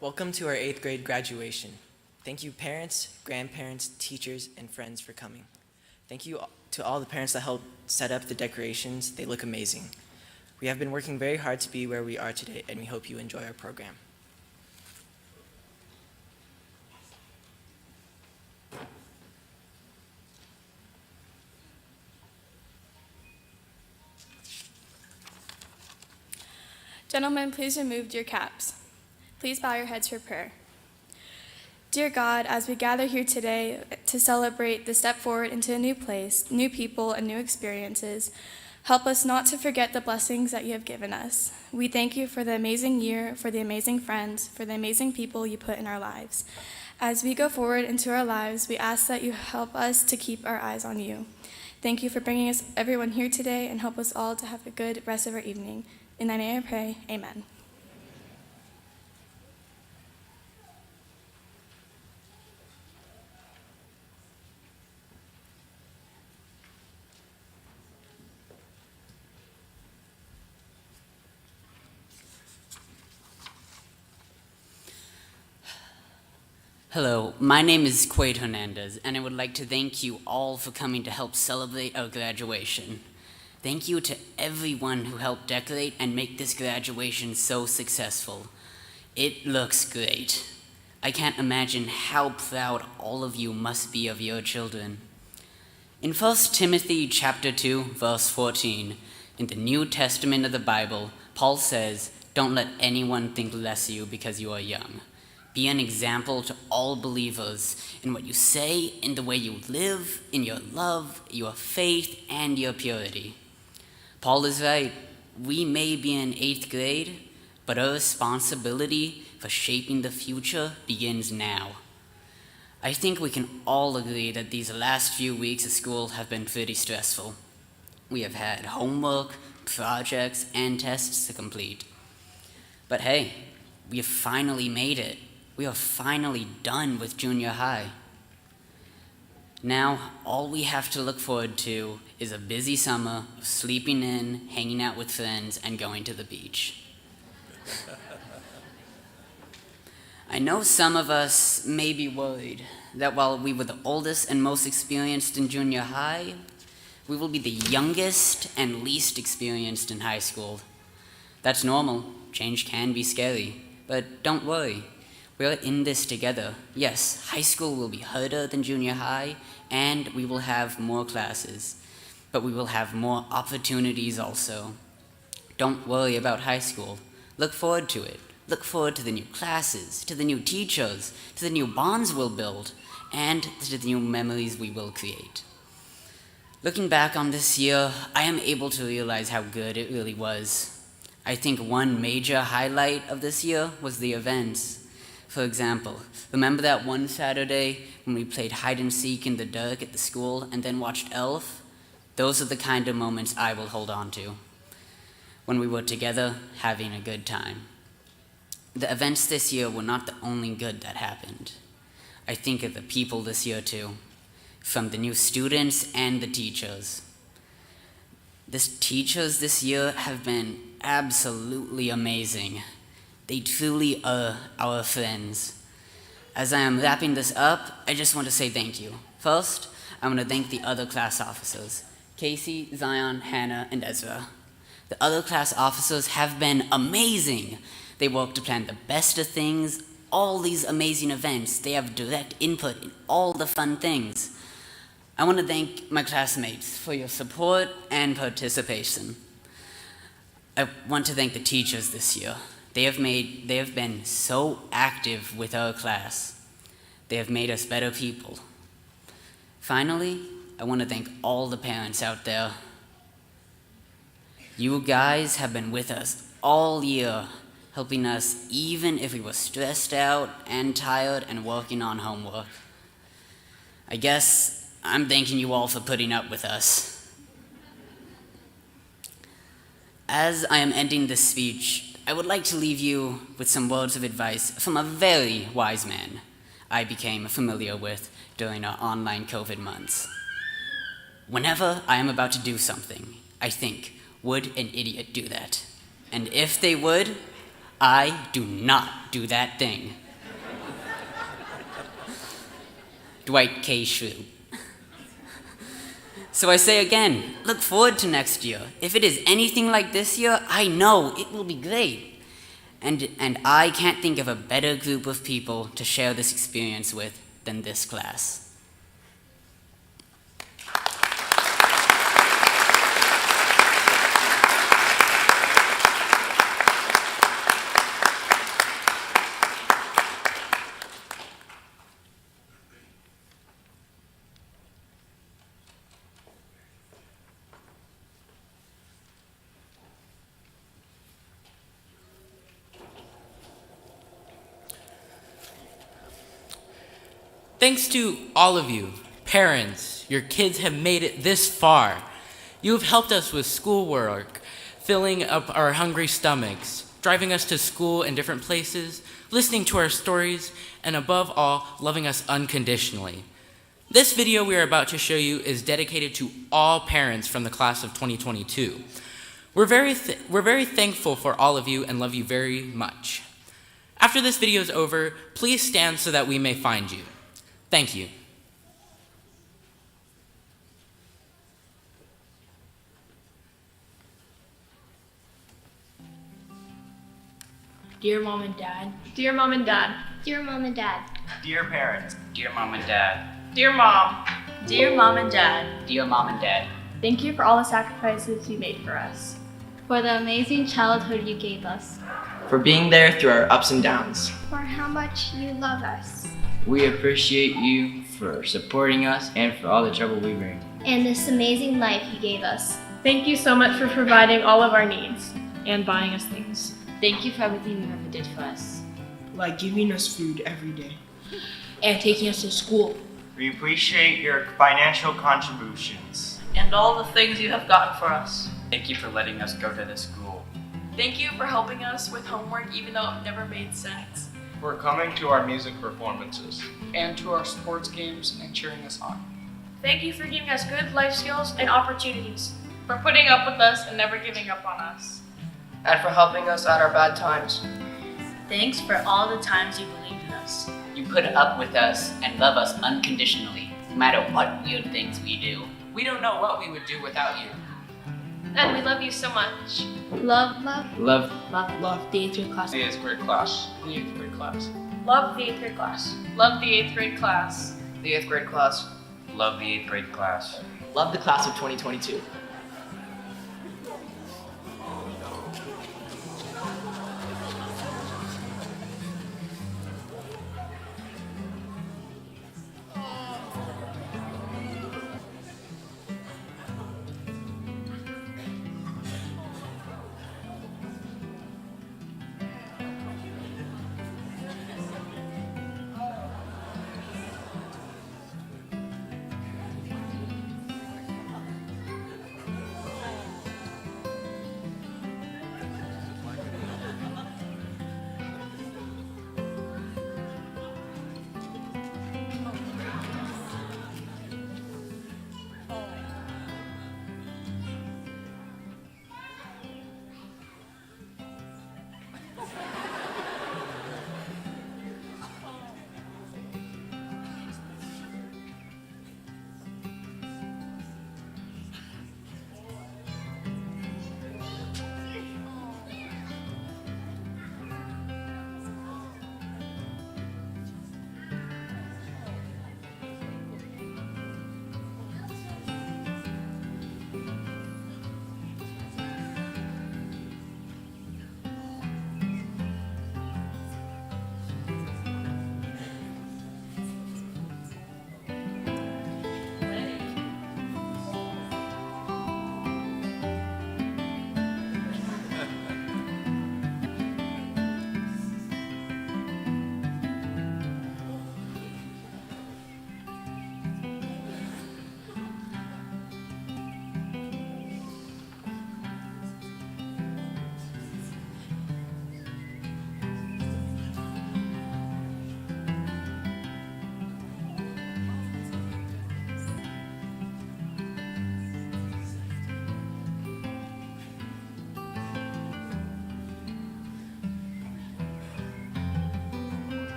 Welcome to our 8th grade graduation. Thank you parents, grandparents, teachers, and friends for coming. Thank you to all the parents that helped set up the decorations. They look amazing. We have been working very hard to be where we are today, and we hope you enjoy our program. Gentlemen, please remove your caps. Please bow your heads for prayer. Dear God, as we gather here today to celebrate the step forward into a new place, new people, and new experiences, help us not to forget the blessings that you have given us. We thank you for the amazing year, for the amazing friends, for the amazing people you put in our lives. As we go forward into our lives, we ask that you help us to keep our eyes on you. Thank you for bringing us everyone here today, and help us all to have a good rest of our evening. In thy name I pray, amen. Hello, my name is Quaid Hernandez, and I would like to thank you all for coming to help celebrate our graduation. Thank you to everyone who helped decorate and make this graduation so successful. It looks great. I can't imagine how proud all of you must be of your children. In 1 Timothy chapter 2, verse 14, in the New Testament of the Bible, Paul says, "Don't let anyone think less of you because you are young. Be an example to all believers in what you say, in the way you live, in your love, your faith, and your purity." Paul is right. We may be in 8th grade, but our responsibility for shaping the future begins now. I think we can all agree that these last few weeks of school have been pretty stressful. We have had homework, projects, and tests to complete. But hey, we have finally made it. We are finally done with junior high. Now, all we have to look forward to is a busy summer of sleeping in, hanging out with friends, and going to the beach. I know some of us may be worried that while we were the oldest and most experienced in junior high, we will be the youngest and least experienced in high school. That's normal. Change can be scary, but don't worry. We're in this together. Yes, high school will be harder than junior high, and we will have more classes, but we will have more opportunities also. Don't worry about high school. Look forward to it. Look forward to the new classes, to the new teachers, to the new bonds we'll build, and to the new memories we will create. Looking back on this year, I am able to realize how good it really was. I think one major highlight of this year was the events. For example, remember that one Saturday when we played hide and seek in the dark at the school and then watched Elf? Those are the kind of moments I will hold on to. When we were together, having a good time. The events this year were not the only good that happened. I think of the people this year too, from the new students and the teachers. The teachers this year have been absolutely amazing. They truly are our friends. As I am wrapping this up, I just want to say thank you. First, I want to thank the other class officers, Casey, Zion, Hannah, and Ezra. The other class officers have been amazing. They work to plan the best of things, all these amazing events. They have direct input in all the fun things. I want to thank my classmates for your support and participation. I want to thank the teachers this year. They have been so active with our class. They have made us better people. Finally, I want to thank all the parents out there. You guys have been with us all year, helping us even if we were stressed out and tired and working on homework. I guess I'm thanking you all for putting up with us. As I am ending this speech, I would like to leave you with some words of advice from a very wise man I became familiar with during our online COVID months. Whenever I am about to do something, I think, would an idiot do that? And if they would, I do not do that thing. Dwight K. Schrute. So I say again, look forward to next year. If it is anything like this year, I know it will be great. And I can't think of a better group of people to share this experience with than this class. Thanks to all of you, parents, your kids have made it this far. You have helped us with schoolwork, filling up our hungry stomachs, driving us to school in different places, listening to our stories, and above all, loving us unconditionally. This video we are about to show you is dedicated to all parents from the class of 2022. We're very thankful for all of you and love you very much. After this video is over, please stand so that we may find you. Thank you. Dear Mom and Dad. Dear Mom and Dad. Dear Mom and Dad. Dear parents, Dear Mom and Dad. Dear Mom. Dear Mom and Dad. Dear Mom and Dad. Thank you for all the sacrifices you made for us. For the amazing childhood you gave us. For being there through our ups and downs. For how much you love us. we appreciate you for supporting us and for all the trouble we bring. And this amazing life you gave us. Thank you so much for providing all of our needs and buying us things. Thank you for everything you ever did for us. Like giving us food every day. And taking us to school. We appreciate your financial contributions. And all the things you have gotten for us. Thank you for letting us go to this school. Thank you for helping us with homework even though it never made sense. For coming to our music performances. And to our sports games and cheering us on. Thank you for giving us good life skills and opportunities. For putting up with us and never giving up on us. And for helping us at our bad times. Thanks for all the times you believed in us. You put up with us and love us unconditionally, no matter what weird things we do. We don't know what we would do without you. And we love you so much. Love, love. Love. Love, love the 8th grade class. The 8th grade class. The 8th grade class. Love the 8th grade class. Love the 8th grade class. The 8th grade class. Love the 8th grade class. Love the class of 2022.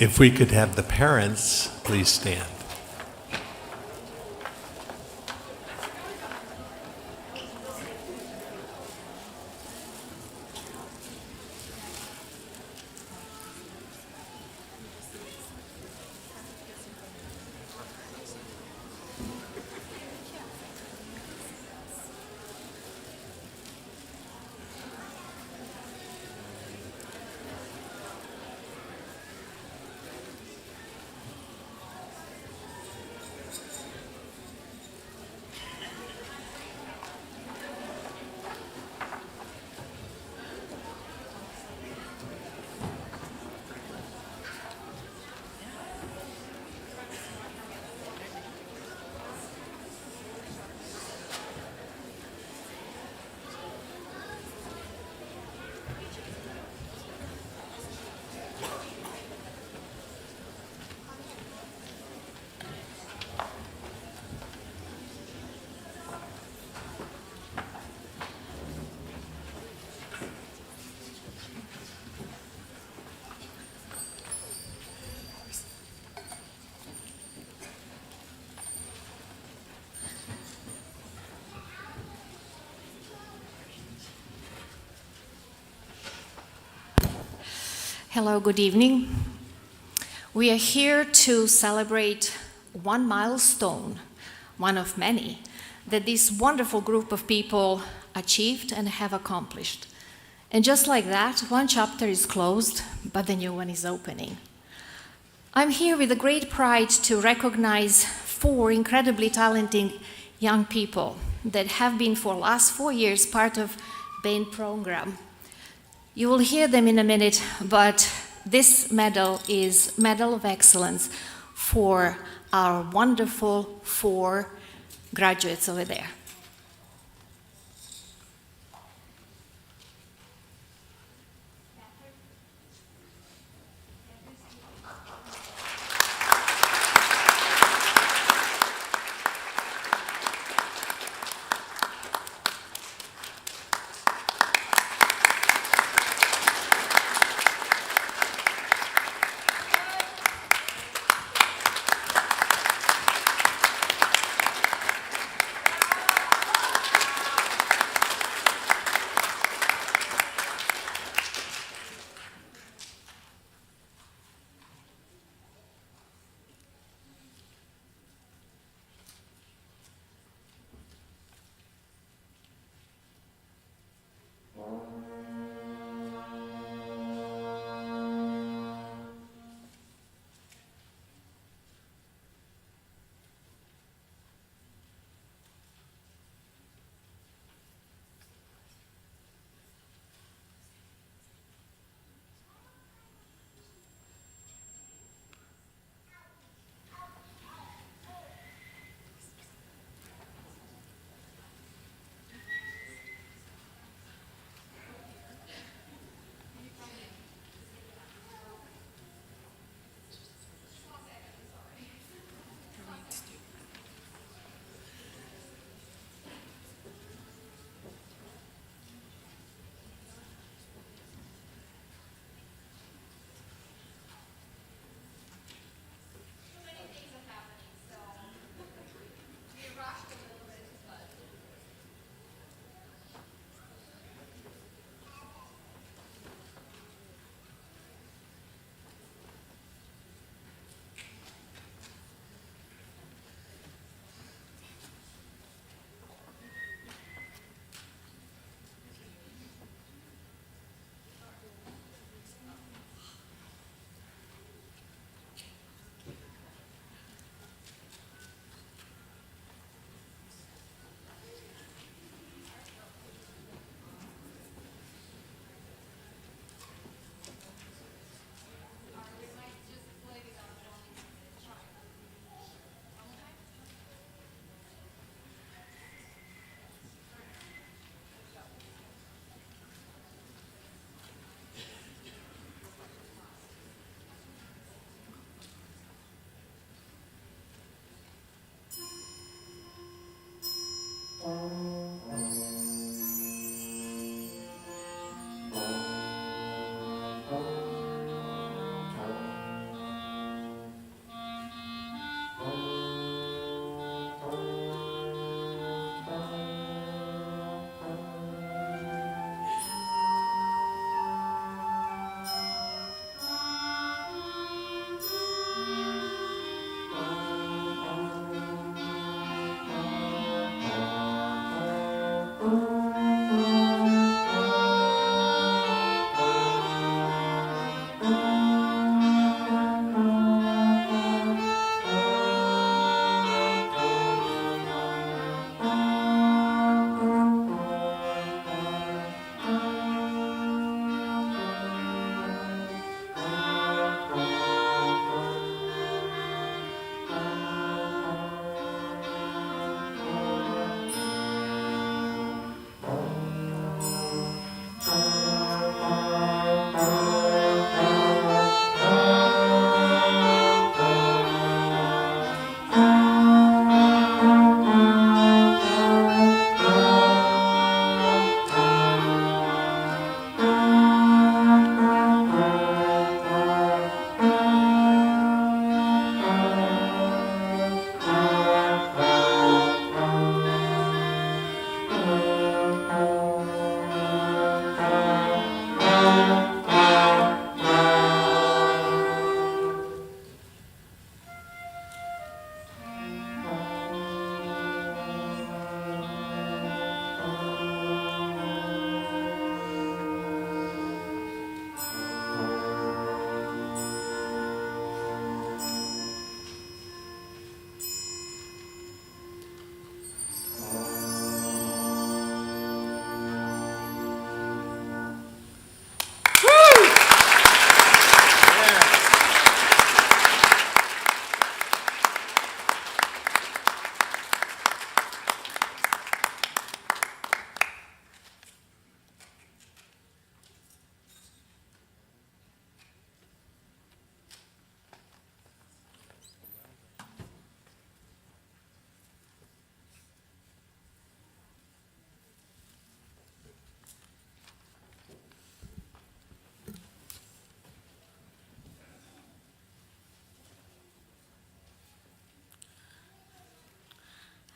If we could have the parents please stand. Hello, good evening. We are here to celebrate one milestone, one of many, that this wonderful group of people achieved and have accomplished. And just like that, one chapter is closed, but the new one is opening. I'm here with a great pride to recognize 4 incredibly talented young people that have been for the last 4 years part of BAIN program. You will hear them in a minute, but this medal is Medal of Excellence for our wonderful 4 graduates over there.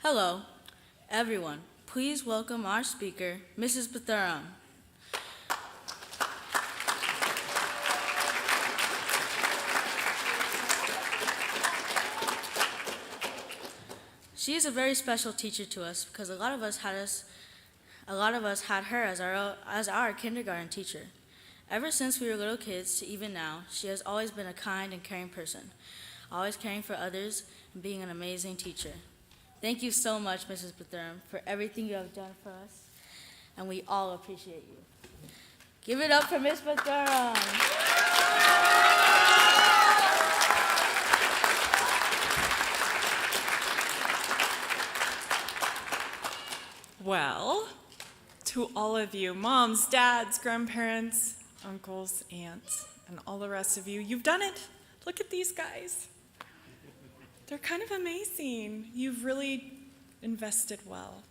Hello, everyone. Please welcome our speaker, Mrs. Bathuram. She is a very special teacher to us because a lot of us had her as our kindergarten teacher. Ever since we were little kids to even now, she has always been a kind and caring person, always caring for others and being an amazing teacher. Thank you so much, Mrs. Bathuram, for everything you have done for us, and we all appreciate you. Give it up for Miss Bathuram. Well, to all of you, moms, dads, grandparents, uncles, aunts, and all the rest of you, you've done it. Look at these guys. They're kind of amazing. You've really invested well.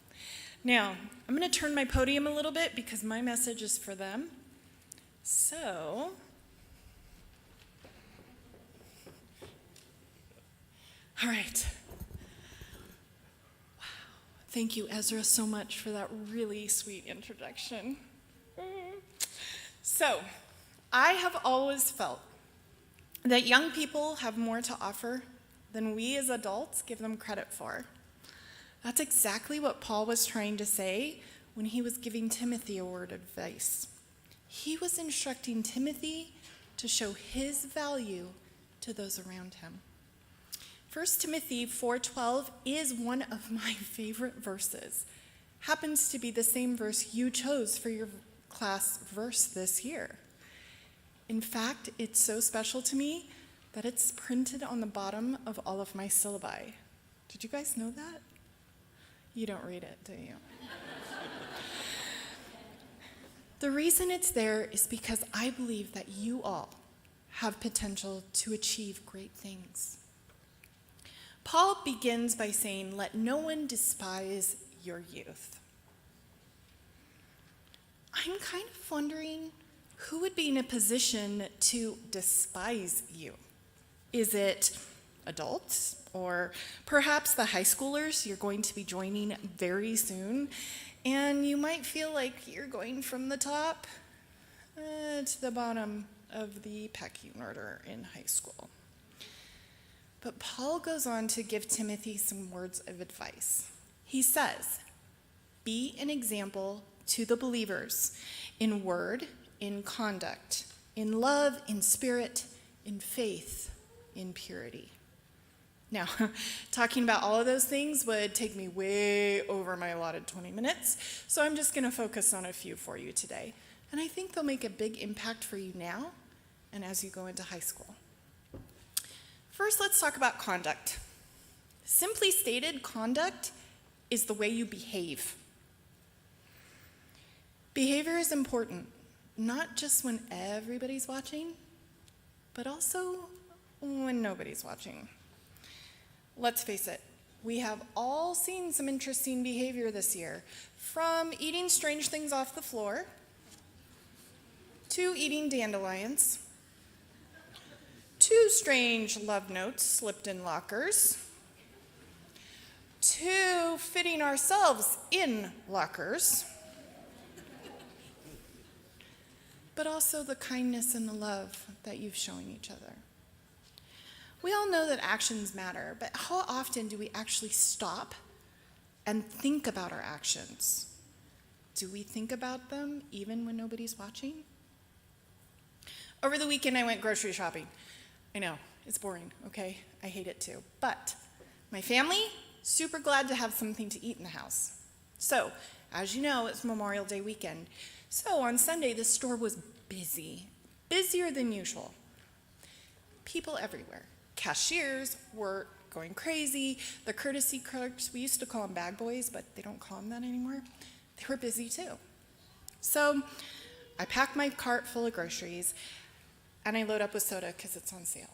Now, I'm going to turn my podium a little bit because my message is for them. So, all right. Wow. Thank you, Ezra, so much for that really sweet introduction. So, I have always felt that young people have more to offer than we as adults give them credit for. That's exactly what Paul was trying to say when he was giving Timothy a word of advice. He was instructing Timothy to show his value to those around him. 1 Timothy 4:12 is one of my favorite verses. Happens to be the same verse you chose for your class verse this year. In fact, it's so special to me that it's printed on the bottom of all of my syllabi. Did you guys know that? You don't read it, do you? The reason it's there is because I believe that you all have potential to achieve great things. Paul begins by saying, "Let no one despise your youth. I'm kind of wondering who would be in a position to despise you. Is it adults, or perhaps the high schoolers you're going to be joining very soon, and you might feel like you're going from the top to the bottom of the pecking order in high school. But Paul goes on to give Timothy some words of advice. He says, be an example to the believers in word, in conduct, in love, in spirit, in faith, in purity. Now, talking about all of those things would take me way over my allotted 20 minutes, so I'm just going to focus on a few for you today. And I think they'll make a big impact for you now and as you go into high school. First, let's talk about conduct. Simply stated, conduct is the way you behave. Behavior is important, not just when everybody's watching, but also when nobody's watching. Let's face it, we have all seen some interesting behavior this year, from eating strange things off the floor, to eating dandelions, to strange love notes slipped in lockers, to fitting ourselves in lockers, but also the kindness and the love that you've shown each other. We all know that actions matter, but how often do we actually stop and think about our actions? Do we think about them even when nobody's watching? Over the weekend, I went grocery shopping. I know, it's boring, okay? I hate it too. But my family, super glad to have something to eat in the house. So, as you know, it's Memorial Day weekend. So on Sunday, the store was busy, busier than usual. People everywhere. Cashiers were going crazy. The courtesy clerks, we used to call them bag boys, but they don't call them that anymore. They were busy too. So I packed my cart full of groceries, and I load up with soda because it's on sale.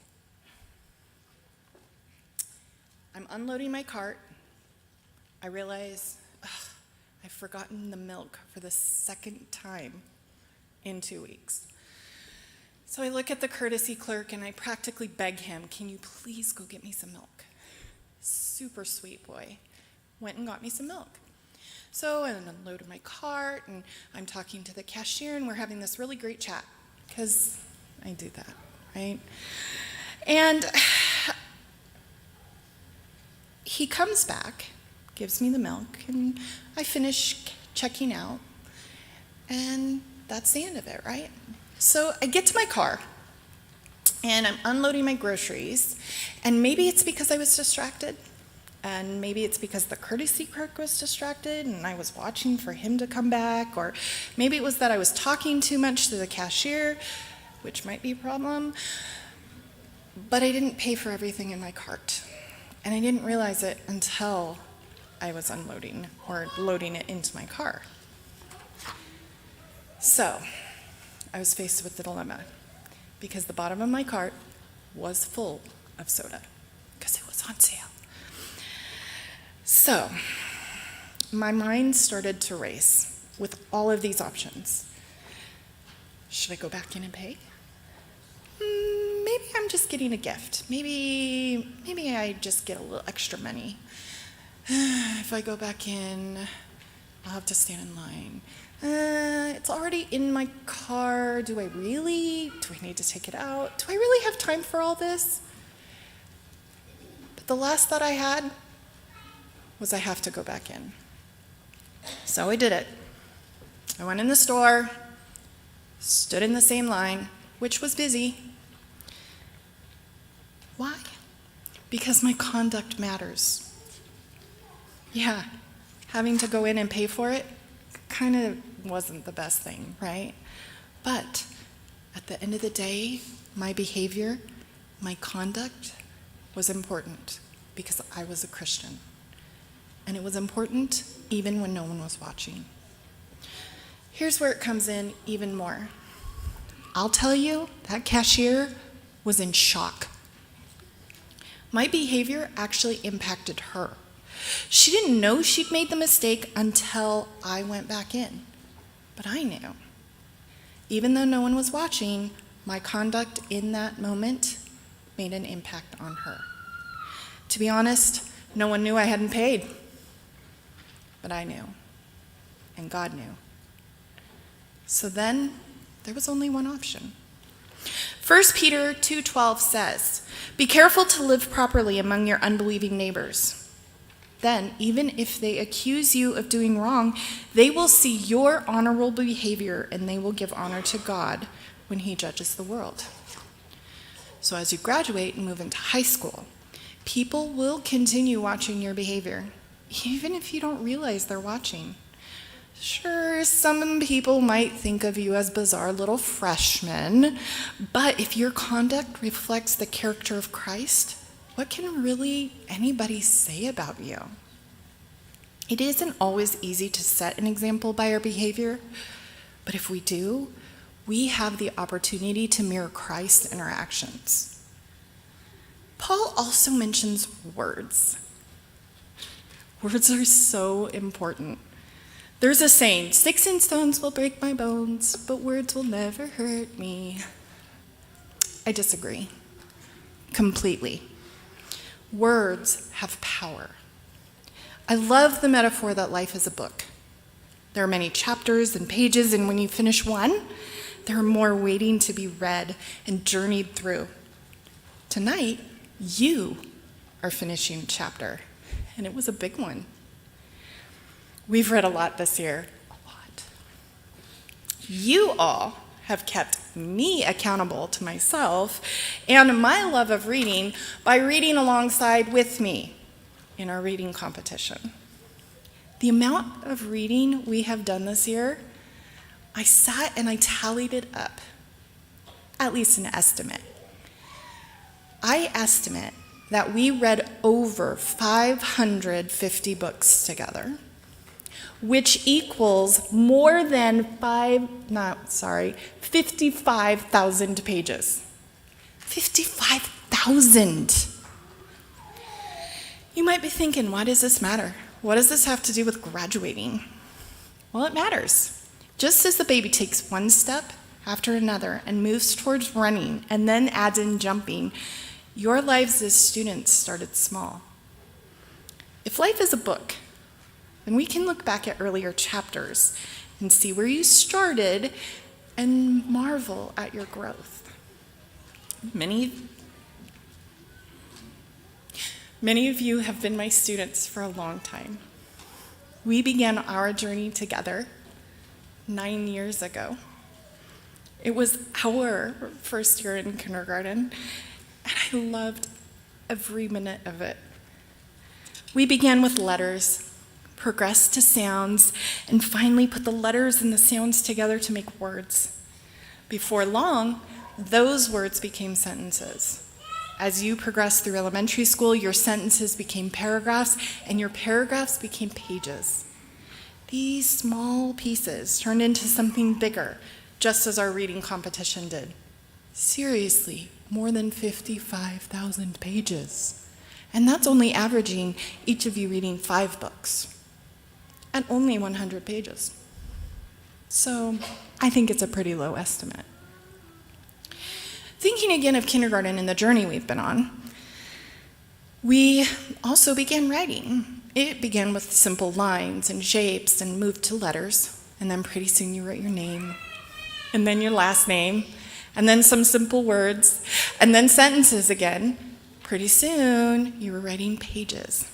I'm unloading my cart. I realize I've forgotten the milk for the second time in 2 weeks. So I look at the courtesy clerk and I practically beg him, can you please go get me some milk? Super sweet boy. Went and got me some milk. So I unloaded my cart and I'm talking to the cashier and we're having this really great chat because I do that, right? And he comes back, gives me the milk, and I finish checking out, and that's the end of it, right? So I get to my car, and I'm unloading my groceries, and maybe it's because I was distracted, and maybe it's because the courtesy clerk was distracted, and I was watching for him to come back, or maybe it was that I was talking too much to the cashier, which might be a problem, but I didn't pay for everything in my cart, and I didn't realize it until I was unloading or loading it into my car. So I was faced with the dilemma because the bottom of my cart was full of soda because it was on sale. So my mind started to race with all of these options. Should I go back in and pay? Maybe I'm just getting a gift. Maybe I just get a little extra money. If I go back in, I'll have to stand in line. It's already in my car. Do I need to take it out? Do I really have time for all this? But the last thought I had was I have to go back in. So I did it. I went in the store, stood in the same line, which was busy. Why? Because my conduct matters. Yeah, having to go in and pay for it kind of wasn't the best thing, right? But at the end of the day, my behavior, my conduct was important because I was a Christian. And it was important even when no one was watching. Here's where it comes in even more. I'll tell you, that cashier was in shock. My behavior actually impacted her. She didn't know she'd made the mistake until I went back in. But I knew. Even though no one was watching, my conduct in that moment made an impact on her. To be honest, no one knew I hadn't paid. But I knew. And God knew. So then, there was only one option. 1 Peter 2:12 says, "Be careful to live properly among your unbelieving neighbors. Then, even if they accuse you of doing wrong, they will see your honorable behavior and they will give honor to God when he judges the world." So as you graduate and move into high school, people will continue watching your behavior, even if you don't realize they're watching. Sure, some people might think of you as bizarre little freshmen, but if your conduct reflects the character of Christ, what can really anybody say about you? It isn't always easy to set an example by our behavior, but if we do, we have the opportunity to mirror Christ in our actions. Paul also mentions words. Words are so important. There's a saying, "Sticks and stones will break my bones, but words will never hurt me." I disagree. Completely. Words have power. I love the metaphor that life is a book. There are many chapters and pages, and when you finish one, there are more waiting to be read and journeyed through. Tonight, you are finishing a chapter, and it was a big one. We've read a lot this year. A lot. You all have kept me accountable to myself and my love of reading by reading alongside with me in our reading competition. The amount of reading we have done this year, I sat and I tallied it up, at least an estimate. I estimate that we read over 550 books together, which equals more than 55,000 pages. 55,000! You might be thinking, why does this matter? What does this have to do with graduating? Well, it matters. Just as the baby takes one step after another and moves towards running and then adds in jumping, your lives as students started small. If life is a book, then we can look back at earlier chapters and see where you started and marvel at your growth. Many of you have been my students for a long time. We began our journey together 9 years ago. It was our first year in kindergarten, and I loved every minute of it. We began with letters, progressed to sounds, and finally put the letters and the sounds together to make words. Before long, those words became sentences. As you progressed through elementary school, your sentences became paragraphs, and your paragraphs became pages. These small pieces turned into something bigger, just as our reading competition did. Seriously, more than 55,000 pages. And that's only averaging each of you reading 5 books at only 100 pages. So I think it's a pretty low estimate. Thinking again of kindergarten and the journey we've been on, we also began writing. It began with simple lines and shapes and moved to letters, and then pretty soon you wrote your name, and then your last name, and then some simple words, and then sentences again. Pretty soon you were writing pages.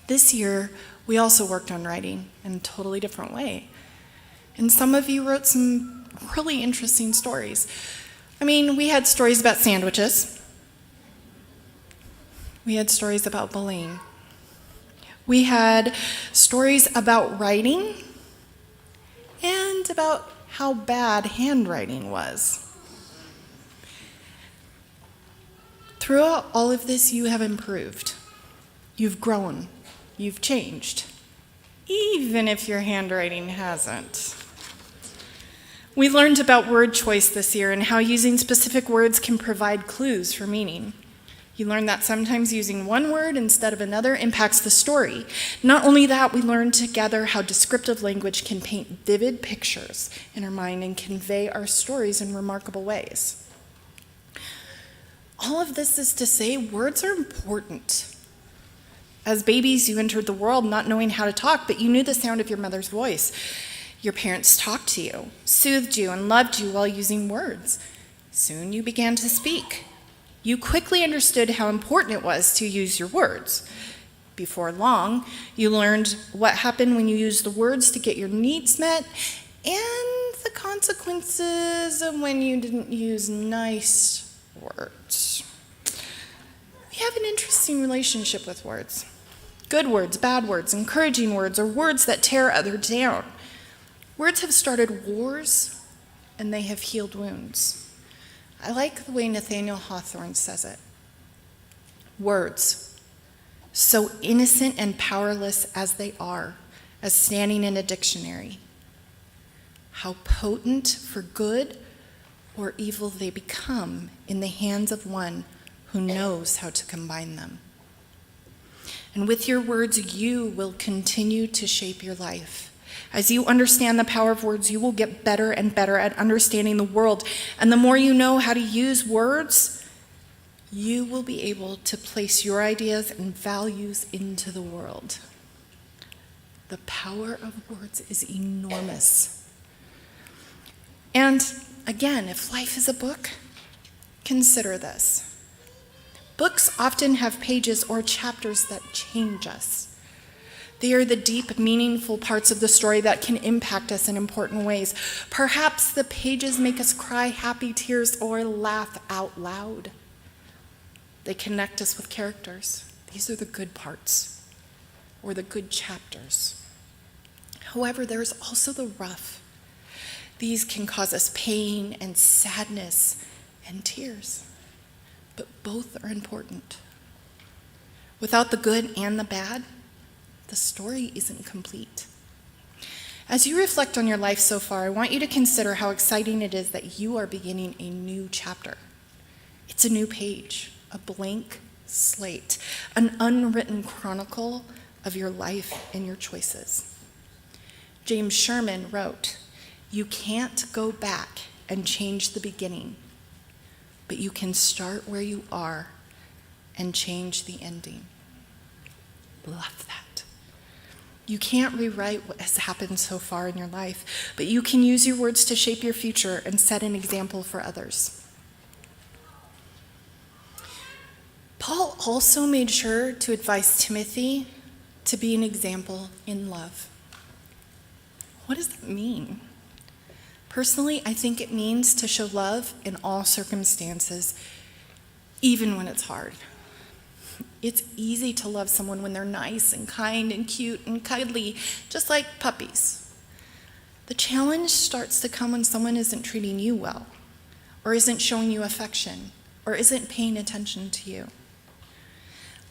This year, we also worked on writing in a totally different way. And some of you wrote some really interesting stories. We had stories about sandwiches. We had stories about bullying. We had stories about writing and about how bad handwriting was. Throughout all of this, you have improved. You've grown. You've changed, even if your handwriting hasn't. We learned about word choice this year and how using specific words can provide clues for meaning. You learn that sometimes using one word instead of another impacts the story. Not only that, we learn together how descriptive language can paint vivid pictures in our mind and convey our stories in remarkable ways. All of this is to say, words are important. As babies, you entered the world not knowing how to talk, but you knew the sound of your mother's voice. Your parents talked to you, soothed you, and loved you while using words. Soon you began to speak. You quickly understood how important it was to use your words. Before long, you learned what happened when you used the words to get your needs met and the consequences of when you didn't use nice words. We have an interesting relationship with words. Good words, bad words, encouraging words, or words that tear others down. Words have started wars, and they have healed wounds. I like the way Nathaniel Hawthorne says it. Words, so innocent and powerless as they are, as standing in a dictionary, how potent for good or evil they become in the hands of one who knows how to combine them. And with your words, you will continue to shape your life. As you understand the power of words, you will get better and better at understanding the world. And the more you know how to use words, you will be able to place your ideas and values into the world. The power of words is enormous. And again, if life is a book, consider this. Books often have pages or chapters that change us. They are the deep, meaningful parts of the story that can impact us in important ways. Perhaps the pages make us cry happy tears or laugh out loud. They connect us with characters. These are the good parts, or the good chapters. However, there is also the rough. These can cause us pain and sadness and tears, but both are important. Without the good and the bad, the story isn't complete. As you reflect on your life so far, I want you to consider how exciting it is that you are beginning a new chapter. It's a new page, a blank slate, an unwritten chronicle of your life and your choices. James Sherman wrote, "You can't go back and change the beginning, but you can start where you are and change the ending." Love that. You can't rewrite what has happened so far in your life, but you can use your words to shape your future and set an example for others. Paul also made sure to advise Timothy to be an example in love. What does that mean? Personally, I think it means to show love in all circumstances, even when it's hard. It's easy to love someone when they're nice and kind and cute and cuddly, just like puppies. The challenge starts to come when someone isn't treating you well, or isn't showing you affection, or isn't paying attention to you.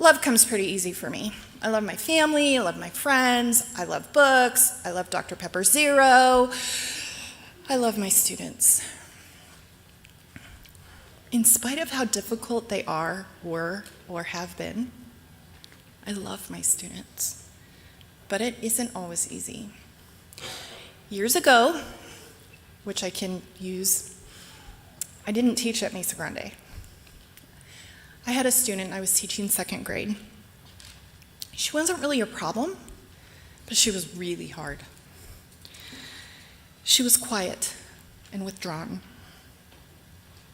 Love comes pretty easy for me. I love my family, I love my friends, I love books, I love Dr. Pepper Zero, I love my students. In spite of how difficult they are, were, or have been, I love my students. But it isn't always easy. Years ago, which I can use, I didn't teach at Mesa Grande. I had a student, I was teaching second grade. She wasn't really a problem, but she was really hard. She was quiet and withdrawn.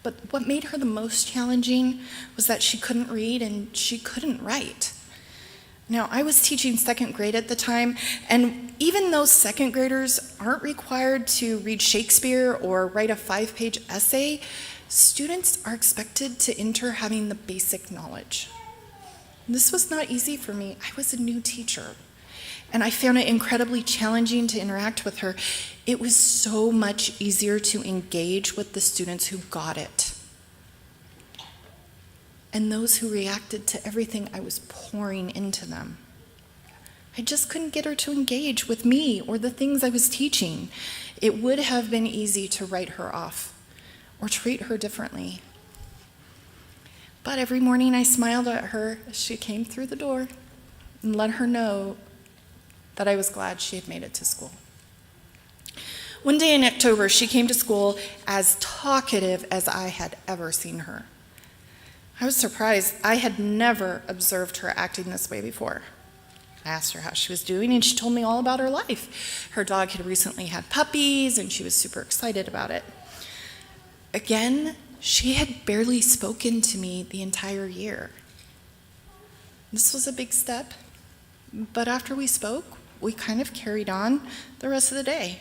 But what made her the most challenging was that she couldn't read and she couldn't write. Now, I was teaching second grade at the time, and even though second graders aren't required to read Shakespeare or write a 5-page essay, students are expected to enter having the basic knowledge. This was not easy for me. I was a new teacher, and I found it incredibly challenging to interact with her. It was so much easier to engage with the students who got it and those who reacted to everything I was pouring into them. I just couldn't get her to engage with me or the things I was teaching. It would have been easy to write her off or treat her differently. But every morning I smiled at her as she came through the door and let her know that I was glad she had made it to school. One day in October, she came to school as talkative as I had ever seen her. I was surprised. I had never observed her acting this way before. I asked her how she was doing, and she told me all about her life. Her dog had recently had puppies, and she was super excited about it. Again, she had barely spoken to me the entire year. This was a big step, but after we spoke, we kind of carried on the rest of the day.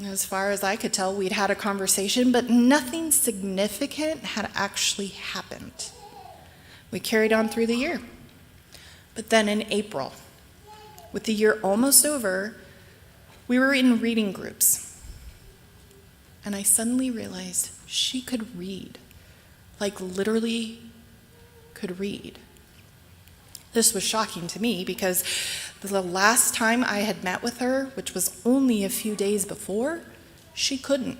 As far as I could tell, we'd had a conversation, but nothing significant had actually happened. We carried on through the year. But then in April, with the year almost over, we were in reading groups. And I suddenly realized she could read, like literally could read. This was shocking to me because the last time I had met with her, which was only a few days before, she couldn't.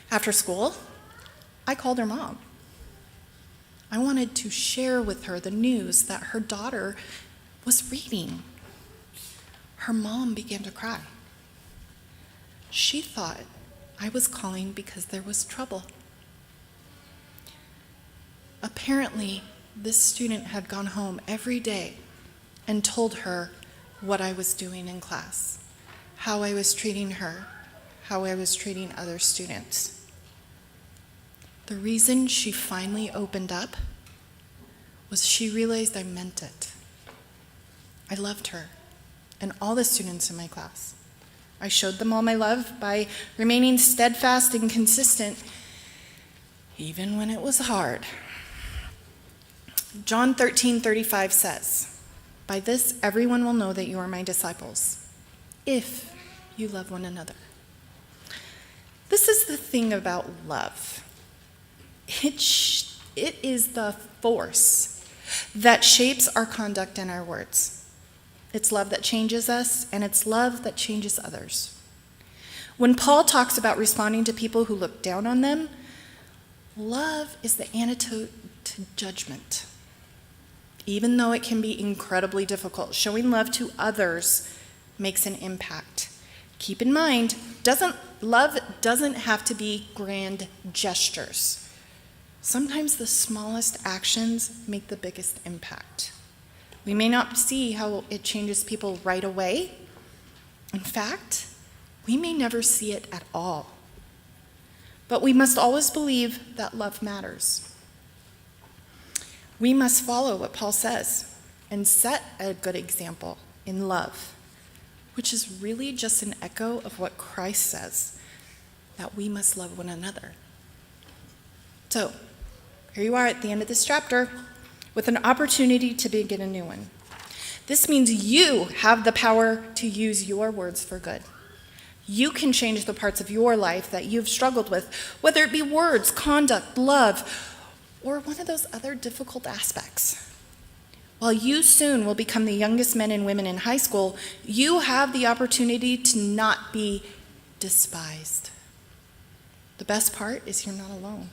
After school, I called her mom. I wanted to share with her the news that her daughter was reading. Her mom began to cry. She thought I was calling because there was trouble. Apparently, this student had gone home every day and told her what I was doing in class, how I was treating her, how I was treating other students. The reason she finally opened up was she realized I meant it. I loved her and all the students in my class. I showed them all my love by remaining steadfast and consistent, even when it was hard. John 13:35 says, "By this everyone will know that you are my disciples, if you love one another." This is the thing about love. It is the force that shapes our conduct and our words. It's love that changes us, and it's love that changes others. When Paul talks about responding to people who look down on them, love is the antidote to judgment. Even though it can be incredibly difficult, showing love to others makes an impact. Keep in mind, love doesn't have to be grand gestures. Sometimes the smallest actions make the biggest impact. We may not see how it changes people right away. In fact, we may never see it at all. But we must always believe that love matters. We must follow what Paul says and set a good example in love, which is really just an echo of what Christ says, that we must love one another. So, here you are at the end of this chapter with an opportunity to begin a new one. This means you have the power to use your words for good. You can change the parts of your life that you've struggled with, whether it be words, conduct, love, or one of those other difficult aspects. While you soon will become the youngest men and women in high school, you have the opportunity to not be despised. The best part is you're not alone.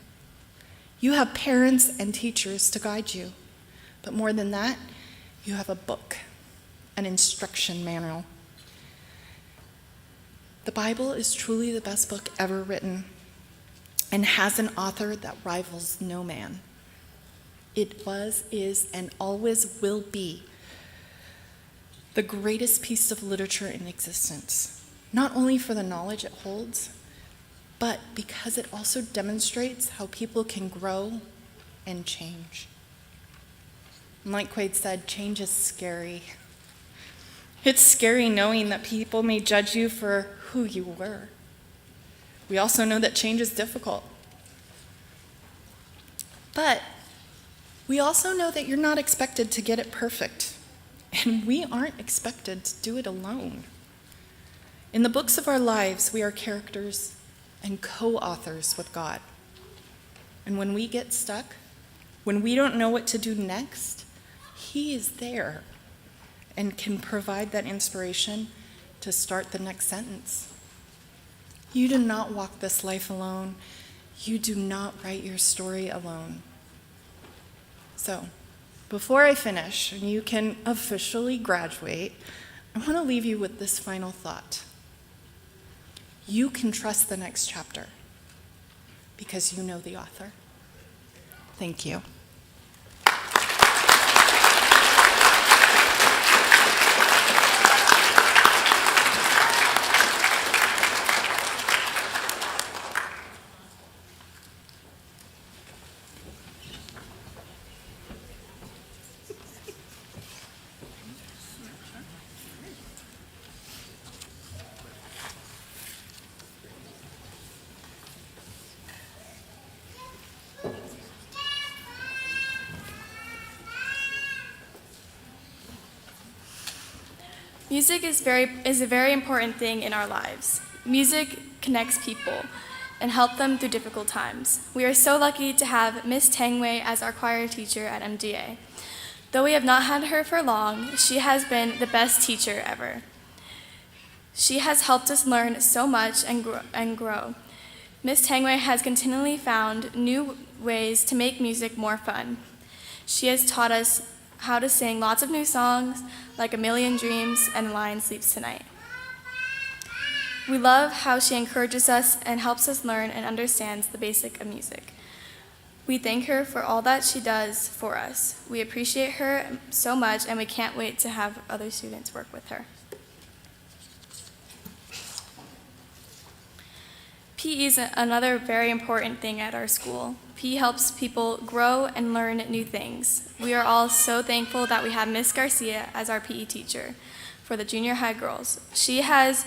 You have parents and teachers to guide you. But more than that, you have a book, an instruction manual. The Bible is truly the best book ever written and has an author that rivals no man. It was, is, and always will be the greatest piece of literature in existence, not only for the knowledge it holds, but because it also demonstrates how people can grow and change. And like Quaid said, change is scary. It's scary knowing that people may judge you for who you were. We also know that change is difficult. But we also know that you're not expected to get it perfect, and we aren't expected to do it alone. In the books of our lives, we are characters and co-authors with God. And when we get stuck, when we don't know what to do next, He is there and can provide that inspiration to start the next sentence. You do not walk this life alone. You do not write your story alone. So, before I finish and you can officially graduate, I want to leave you with this final thought. You can trust the next chapter because you know the author. Thank you. Music is a very important thing in our lives. Music connects people and helps them through difficult times. We are so lucky to have Miss Tangway as our choir teacher at MDA. Though we have not had her for long, she has been the best teacher ever. She has helped us learn so much and grow. Miss Tangway has continually found new ways to make music more fun. She has taught us how to sing lots of new songs like A Million Dreams and A Lion Sleeps Tonight. We love how she encourages us and helps us learn and understands the basic of music. We thank her for all that she does for us. We appreciate her so much and we can't wait to have other students work with her. PE is another very important thing at our school. PE helps people grow and learn new things. We are all so thankful that we have Miss Garcia as our PE teacher for the junior high girls. She has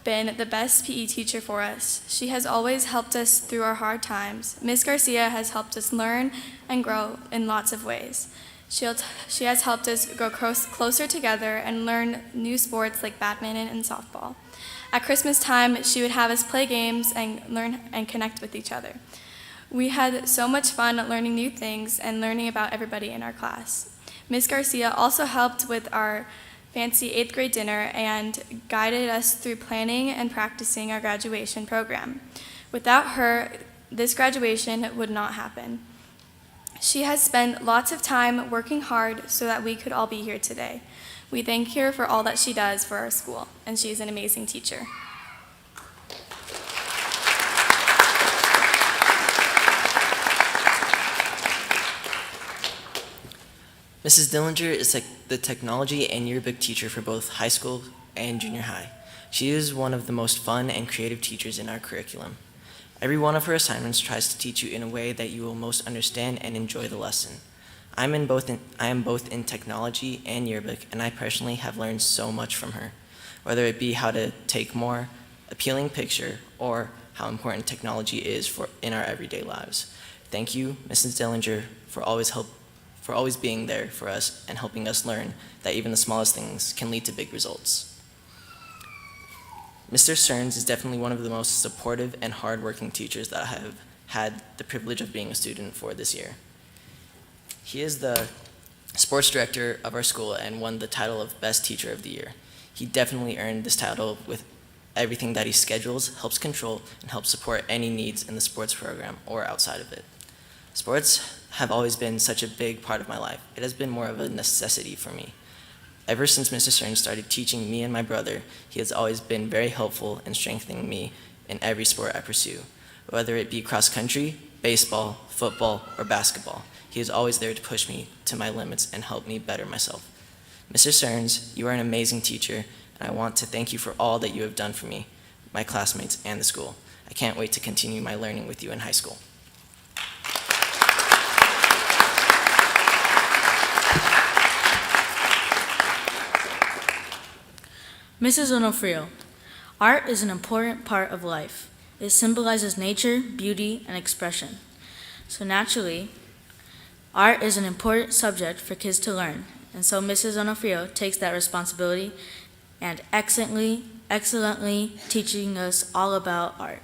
been the best PE teacher for us. She has always helped us through our hard times. Miss Garcia has helped us learn and grow in lots of ways. She has helped us grow closer together and learn new sports like badminton and softball. At Christmas time, she would have us play games and learn and connect with each other. We had so much fun learning new things and learning about everybody in our class. Ms. Garcia also helped with our fancy 8th grade dinner and guided us through planning and practicing our graduation program. Without her, this graduation would not happen. She has spent lots of time working hard so that we could all be here today. We thank her for all that she does for our school, and she is an amazing teacher. Mrs. Dillinger is the technology and yearbook teacher for both high school and junior high. She is one of the most fun and creative teachers in our curriculum. Every one of her assignments tries to teach you in a way that you will most understand and enjoy the lesson. I am both in technology and yearbook, and I personally have learned so much from her, whether it be how to take more appealing picture or how important technology is in our everyday lives. Thank you, Mrs. Dillinger, for always being there for us and helping us learn that even the smallest things can lead to big results. Mr. Stearns is definitely one of the most supportive and hardworking teachers that I have had the privilege of being a student for this year. He is the sports director of our school and won the title of Best Teacher of the Year. He definitely earned this title with everything that he schedules, helps control, and helps support any needs in the sports program or outside of it. Sports have always been such a big part of my life. It has been more of a necessity for me. Ever since Mr. Stearns started teaching me and my brother, he has always been very helpful in strengthening me in every sport I pursue, whether it be cross country, baseball, football, or basketball. He is always there to push me to my limits and help me better myself. Mr. Stearns, you are an amazing teacher, and I want to thank you for all that you have done for me, my classmates, and the school. I can't wait to continue my learning with you in high school. Mrs. Onofrio, art is an important part of life. It symbolizes nature, beauty, and expression. So naturally, art is an important subject for kids to learn, and so Mrs. Onofrio takes that responsibility and excellently teaching us all about art.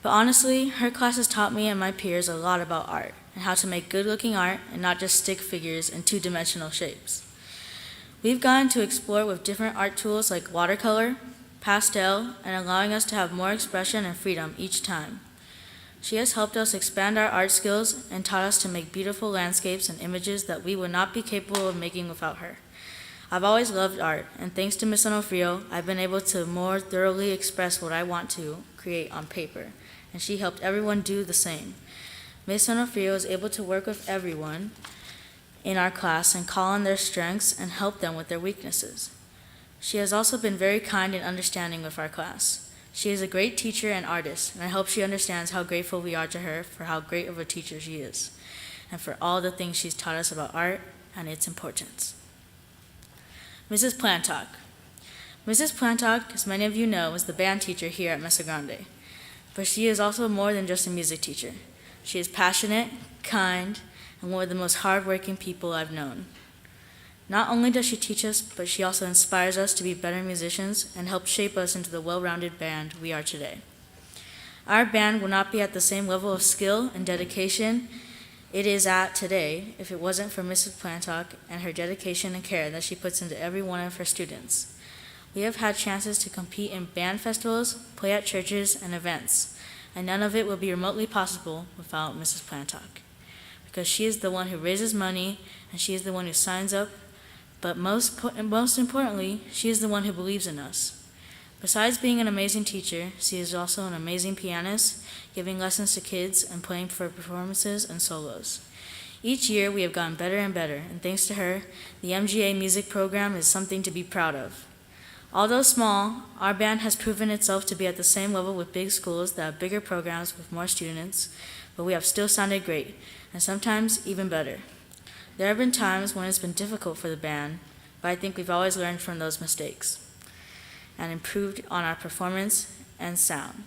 But honestly, her class has taught me and my peers a lot about art and how to make good-looking art and not just stick figures in two-dimensional shapes. We've gotten to explore with different art tools like watercolor, pastel, and allowing us to have more expression and freedom each time. She has helped us expand our art skills and taught us to make beautiful landscapes and images that we would not be capable of making without her. I've always loved art, and thanks to Ms. Onofrio, I've been able to more thoroughly express what I want to create on paper, and she helped everyone do the same. Ms. Onofrio is able to work with everyone in our class and call on their strengths and help them with their weaknesses. She has also been very kind and understanding with our class. She is a great teacher and artist, and I hope she understands how grateful we are to her for how great of a teacher she is, and for all the things she's taught us about art and its importance. Mrs. Plantock. Mrs. Plantock, as many of you know, is the band teacher here at Mesa Grande, but she is also more than just a music teacher. She is passionate, kind, and one of the most hardworking people I've known. Not only does she teach us, but she also inspires us to be better musicians and helps shape us into the well-rounded band we are today. Our band would not be at the same level of skill and dedication it is at today if it wasn't for Mrs. Plantock and her dedication and care that she puts into every one of her students. We have had chances to compete in band festivals, play at churches, and events, and none of it will be remotely possible without Mrs. Plantock, because she is the one who raises money and she is the one who signs up, but most importantly, she is the one who believes in us. Besides being an amazing teacher, she is also an amazing pianist, giving lessons to kids and playing for performances and solos. Each year we have gotten better and better, and thanks to her, the MGA music program is something to be proud of. Although small, our band has proven itself to be at the same level with big schools that have bigger programs with more students, but we have still sounded great, and sometimes even better. There have been times when it's been difficult for the band, but I think we've always learned from those mistakes and improved on our performance and sound.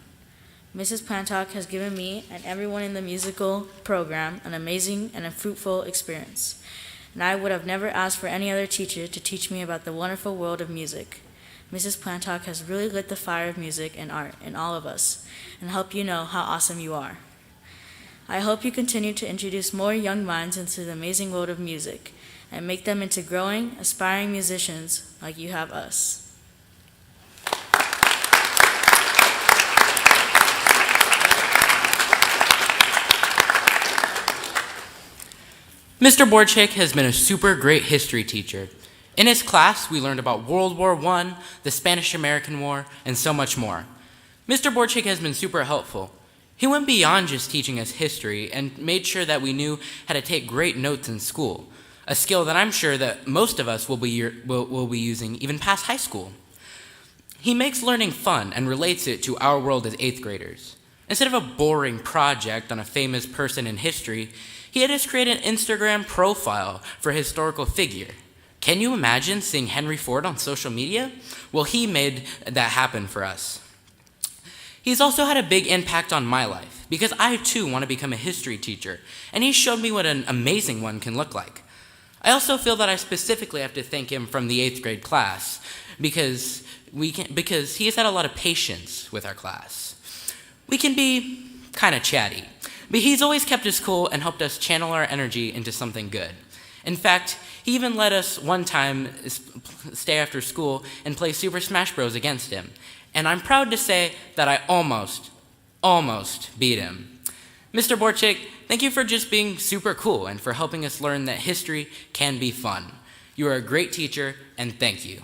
Mrs. Plantock has given me and everyone in the musical program an amazing and a fruitful experience, and I would have never asked for any other teacher to teach me about the wonderful world of music. Mrs. Plantock has really lit the fire of music and art in all of us and helped you know how awesome you are. I hope you continue to introduce more young minds into the amazing world of music and make them into growing, aspiring musicians like you have us. Mr. Borchik has been a super great history teacher. In his class, we learned about World War I, the Spanish-American War, and so much more. Mr. Borchik has been super helpful. He went beyond just teaching us history and made sure that we knew how to take great notes in school, a skill that I'm sure that most of us will be using even past high school. He makes learning fun and relates it to our world as 8th graders. Instead of a boring project on a famous person in history, he had us create an Instagram profile for a historical figure. Can you imagine seeing Henry Ford on social media? Well, he made that happen for us. He's also had a big impact on my life, because I too want to become a history teacher, and he showed me what an amazing one can look like. I also feel that I specifically have to thank him from the 8th grade class, because he has had a lot of patience with our class. We can be kind of chatty, but he's always kept us cool and helped us channel our energy into something good. In fact, he even let us one time stay after school and play Super Smash Bros. Against him. And I'm proud to say that I almost beat him. Mr. Borchik, thank you for just being super cool and for helping us learn that history can be fun. You are a great teacher, and thank you.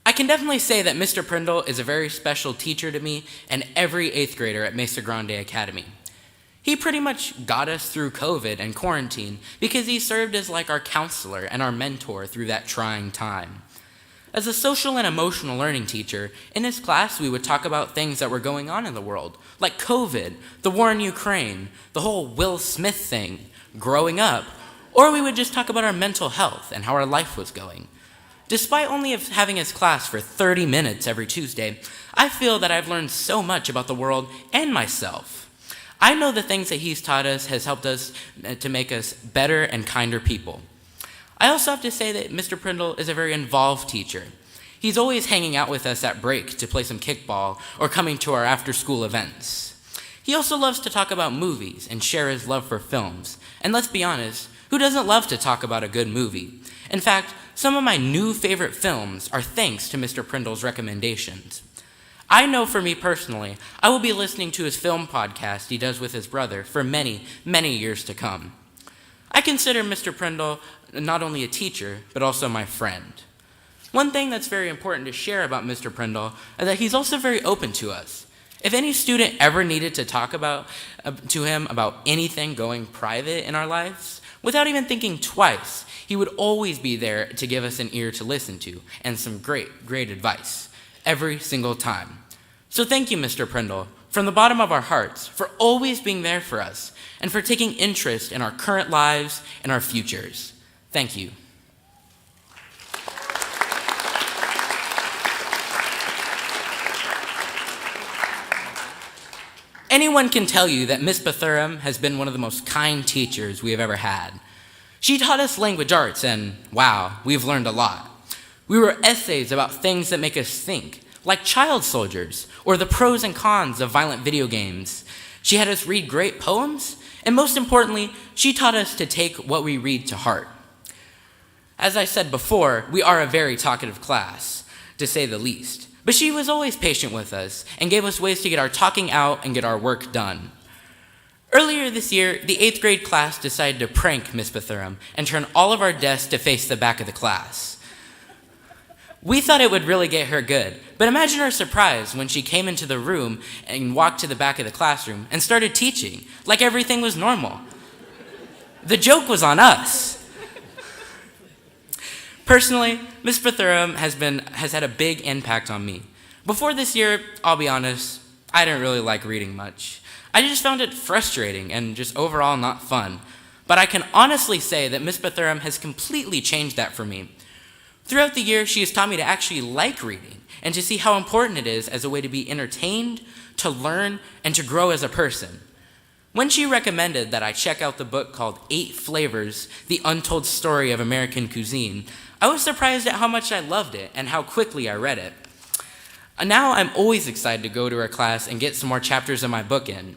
I can definitely say that Mr. Prindle is a very special teacher to me and every 8th grader at Mesa Grande Academy. He pretty much got us through COVID and quarantine because he served as like our counselor and our mentor through that trying time. As a social and emotional learning teacher, in his class we would talk about things that were going on in the world, like COVID, the war in Ukraine, the whole Will Smith thing, growing up, or we would just talk about our mental health and how our life was going. Despite only having his class for 30 minutes every Tuesday, I feel that I've learned so much about the world and myself. I know the things that he's taught us has helped us to make us better and kinder people. I also have to say that Mr. Prindle is a very involved teacher. He's always hanging out with us at break to play some kickball or coming to our after-school events. He also loves to talk about movies and share his love for films. And let's be honest, who doesn't love to talk about a good movie? In fact, some of my new favorite films are thanks to Mr. Prindle's recommendations. I know for me personally, I will be listening to his film podcast he does with his brother for many, many years to come. I consider Mr. Prindle not only a teacher, but also my friend. One thing that's very important to share about Mr. Prindle is that he's also very open to us. If any student ever needed to talk to him about anything going private in our lives, without even thinking twice, he would always be there to give us an ear to listen to and some great, great advice every single time. So thank you, Mr. Prindle, from the bottom of our hearts, for always being there for us and for taking interest in our current lives and our futures. Thank you. Anyone can tell you that Miss Bethurum has been one of the most kind teachers we have ever had. She taught us language arts, and wow, we've learned a lot. We wrote essays about things that make us think, like child soldiers, or the pros and cons of violent video games. She had us read great poems, and most importantly, she taught us to take what we read to heart. As I said before, we are a very talkative class, to say the least. But she was always patient with us and gave us ways to get our talking out and get our work done. Earlier this year, the 8th grade class decided to prank Miss Bethurum and turn all of our desks to face the back of the class. We thought it would really get her good, but imagine our surprise when she came into the room and walked to the back of the classroom and started teaching, like everything was normal. The joke was on us. Personally, Miss Bethurum has had a big impact on me. Before this year, I'll be honest, I didn't really like reading much. I just found it frustrating and just overall not fun. But I can honestly say that Miss Bethurum has completely changed that for me. Throughout the year, she has taught me to actually like reading and to see how important it is as a way to be entertained, to learn, and to grow as a person. When she recommended that I check out the book called 8 Flavors, The Untold Story of American Cuisine, I was surprised at how much I loved it and how quickly I read it. Now I'm always excited to go to her class and get some more chapters of my book in.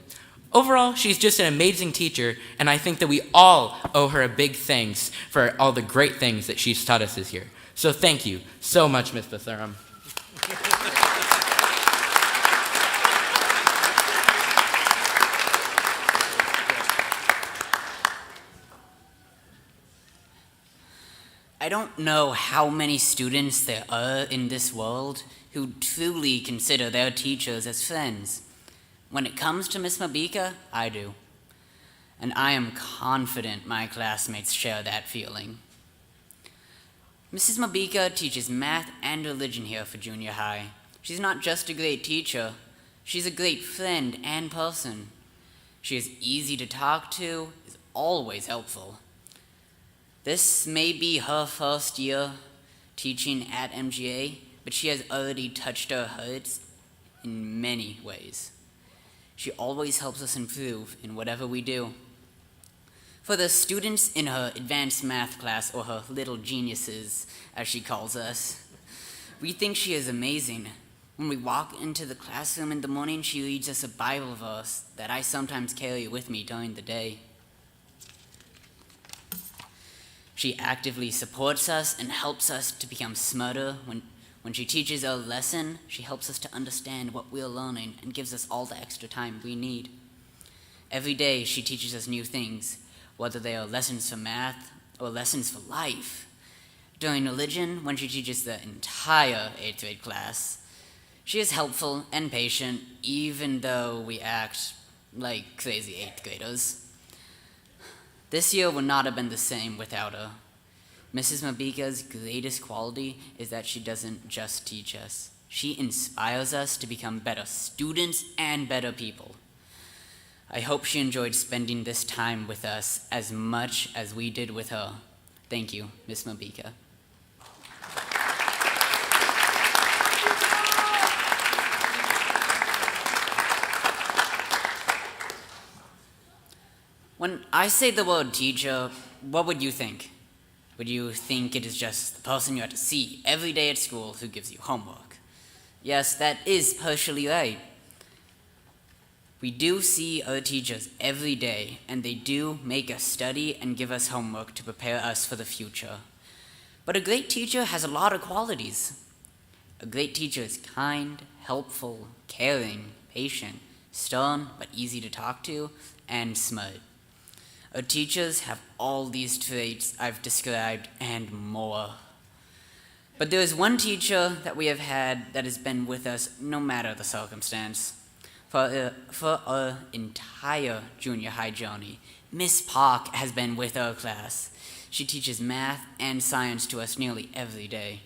Overall, she's just an amazing teacher, and I think that we all owe her a big thanks for all the great things that she's taught us this year. So thank you so much, Miss Bethurum. I don't know how many students there are in this world who truly consider their teachers as friends. When it comes to Miss Mabika, I do. And I am confident my classmates share that feeling. Mrs. Mabika teaches math and religion here for junior high. She's not just a great teacher, she's a great friend and person. She is easy to talk to, is always helpful. This may be her first year teaching at MGA, but she has already touched our hearts in many ways. She always helps us improve in whatever we do. For the students in her advanced math class, or her little geniuses, as she calls us, we think she is amazing. When we walk into the classroom in the morning, she reads us a Bible verse that I sometimes carry with me during the day. She actively supports us and helps us to become smarter. When she teaches a lesson, she helps us to understand what we're learning and gives us all the extra time we need. Every day, she teaches us new things, whether they are lessons for math or lessons for life. During religion, when she teaches the entire 8th grade class, she is helpful and patient, even though we act like crazy 8th graders. This year would not have been the same without her. Mrs. Mabika's greatest quality is that she doesn't just teach us. She inspires us to become better students and better people. I hope she enjoyed spending this time with us as much as we did with her. Thank you, Miss Mabika. When I say the word teacher, what would you think? Would you think it is just the person you have to see every day at school who gives you homework? Yes, that is partially right. We do see our teachers every day, and they do make us study and give us homework to prepare us for the future. But a great teacher has a lot of qualities. A great teacher is kind, helpful, caring, patient, stern but easy to talk to, and smart. Our teachers have all these traits I've described and more. But there is one teacher that we have had that has been with us no matter the circumstance. For our entire junior high journey, Miss Park has been with our class. She teaches math and science to us nearly every day.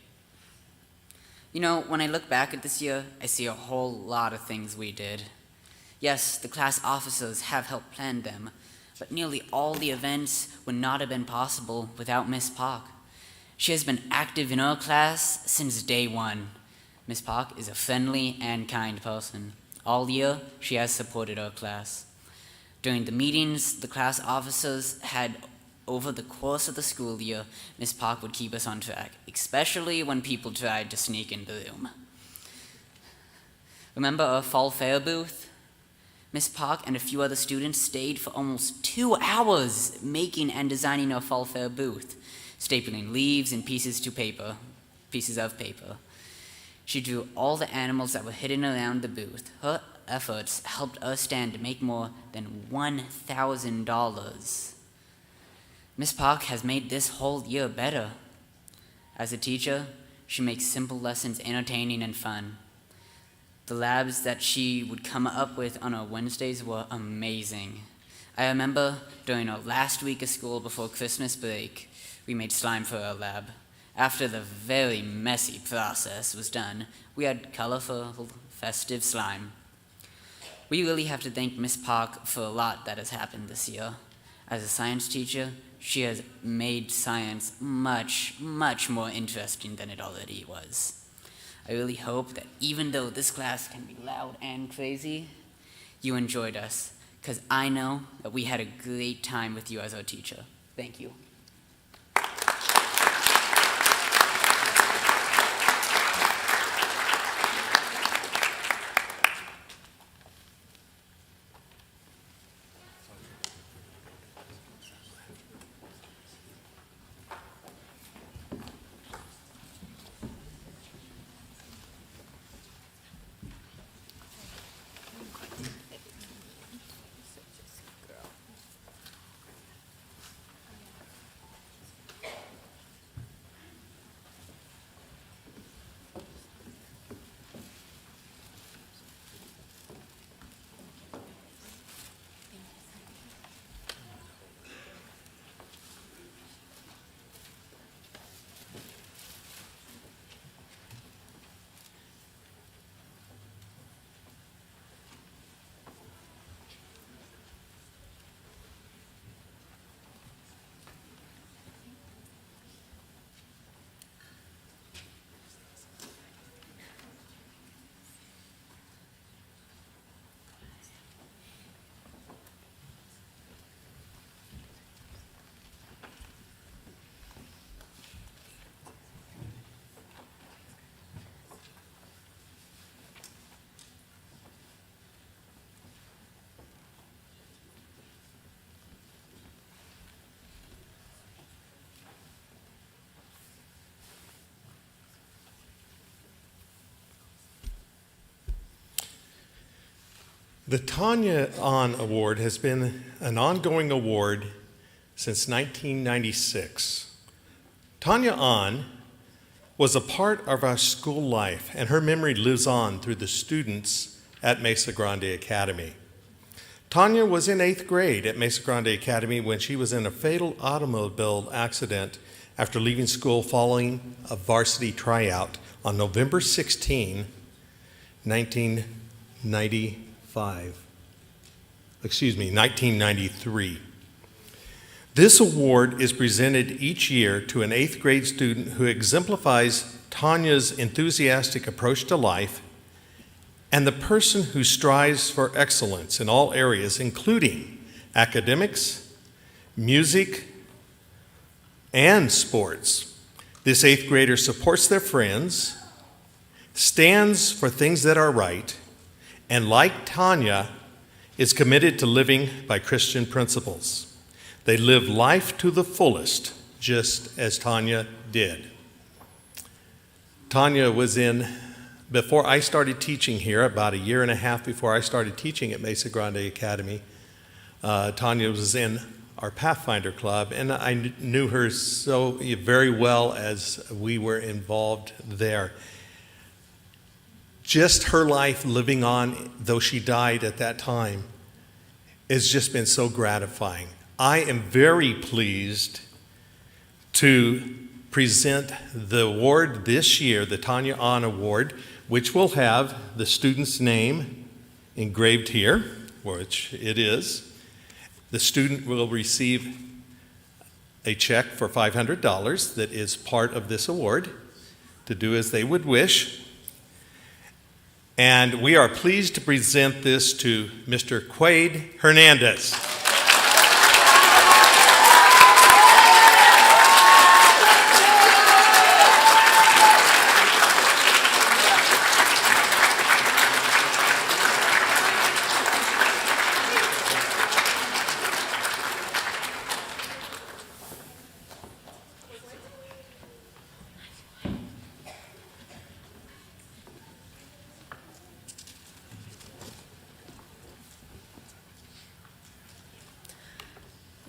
You know, when I look back at this year, I see a whole lot of things we did. Yes, the class officers have helped plan them, but nearly all the events would not have been possible without Miss Park. She has been active in our class since day one. Miss Park is a friendly and kind person. All year, she has supported our class. During the meetings the class officers had over the course of the school year, Miss Park would keep us on track, especially when people tried to sneak in the room. Remember our fall fair booth? Miss Park and a few other students stayed for almost 2 hours making and designing our fall fair booth, stapling leaves and pieces of paper. She drew all the animals that were hidden around the booth. Her efforts helped us stand to make more than $1,000. Miss Park has made this whole year better. As a teacher, she makes simple lessons entertaining and fun. The labs that she would come up with on our Wednesdays were amazing. I remember during our last week of school before Christmas break, we made slime for our lab. After the very messy process was done, we had colorful, festive slime. We really have to thank Miss Park for a lot that has happened this year. As a science teacher, she has made science much, much more interesting than it already was. I really hope that even though this class can be loud and crazy, you enjoyed us, because I know that we had a great time with you as our teacher. Thank you. The Tanya On Award has been an ongoing award since 1996. Tanya On was a part of our school life, and her memory lives on through the students at Mesa Grande Academy. Tanya was in 8th grade at Mesa Grande Academy when she was in a fatal automobile accident after leaving school following a varsity tryout on November 16, 1993. This award is presented each year to an 8th grade student who exemplifies Tanya's enthusiastic approach to life and the person who strives for excellence in all areas, including academics, music, and sports. This 8th grader supports their friends, stands for things that are right, and like Tanya, is committed to living by Christian principles. They live life to the fullest, just as Tanya did. Tanya was in, before I started teaching here, about a year and a half before I started teaching at Mesa Grande Academy, Tanya was in our Pathfinder Club, and I knew her so very well as we were involved there. Just her life living on, though she died at that time, has just been so gratifying. I am very pleased to present the award this year, the Tanya Ahn Award, which will have the student's name engraved here, which it is. The student will receive a check for $500 that is part of this award to do as they would wish. And we are pleased to present this to Mr. Quade Hernandez.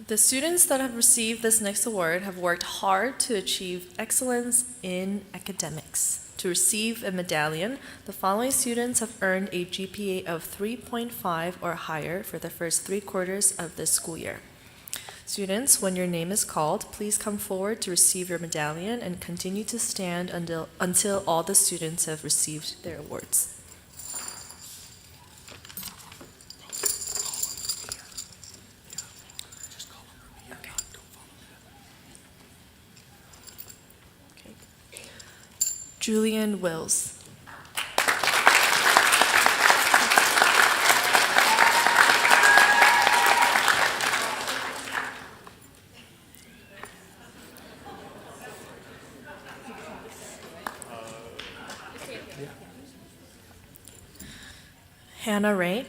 The students that have received this next award have worked hard to achieve excellence in academics. To receive a medallion, the following students have earned a GPA of 3.5 or higher for the first 3 quarters of this school year. Students, when your name is called, please come forward to receive your medallion and continue to stand until all the students have received their awards. Julian Wills. Hannah Ray.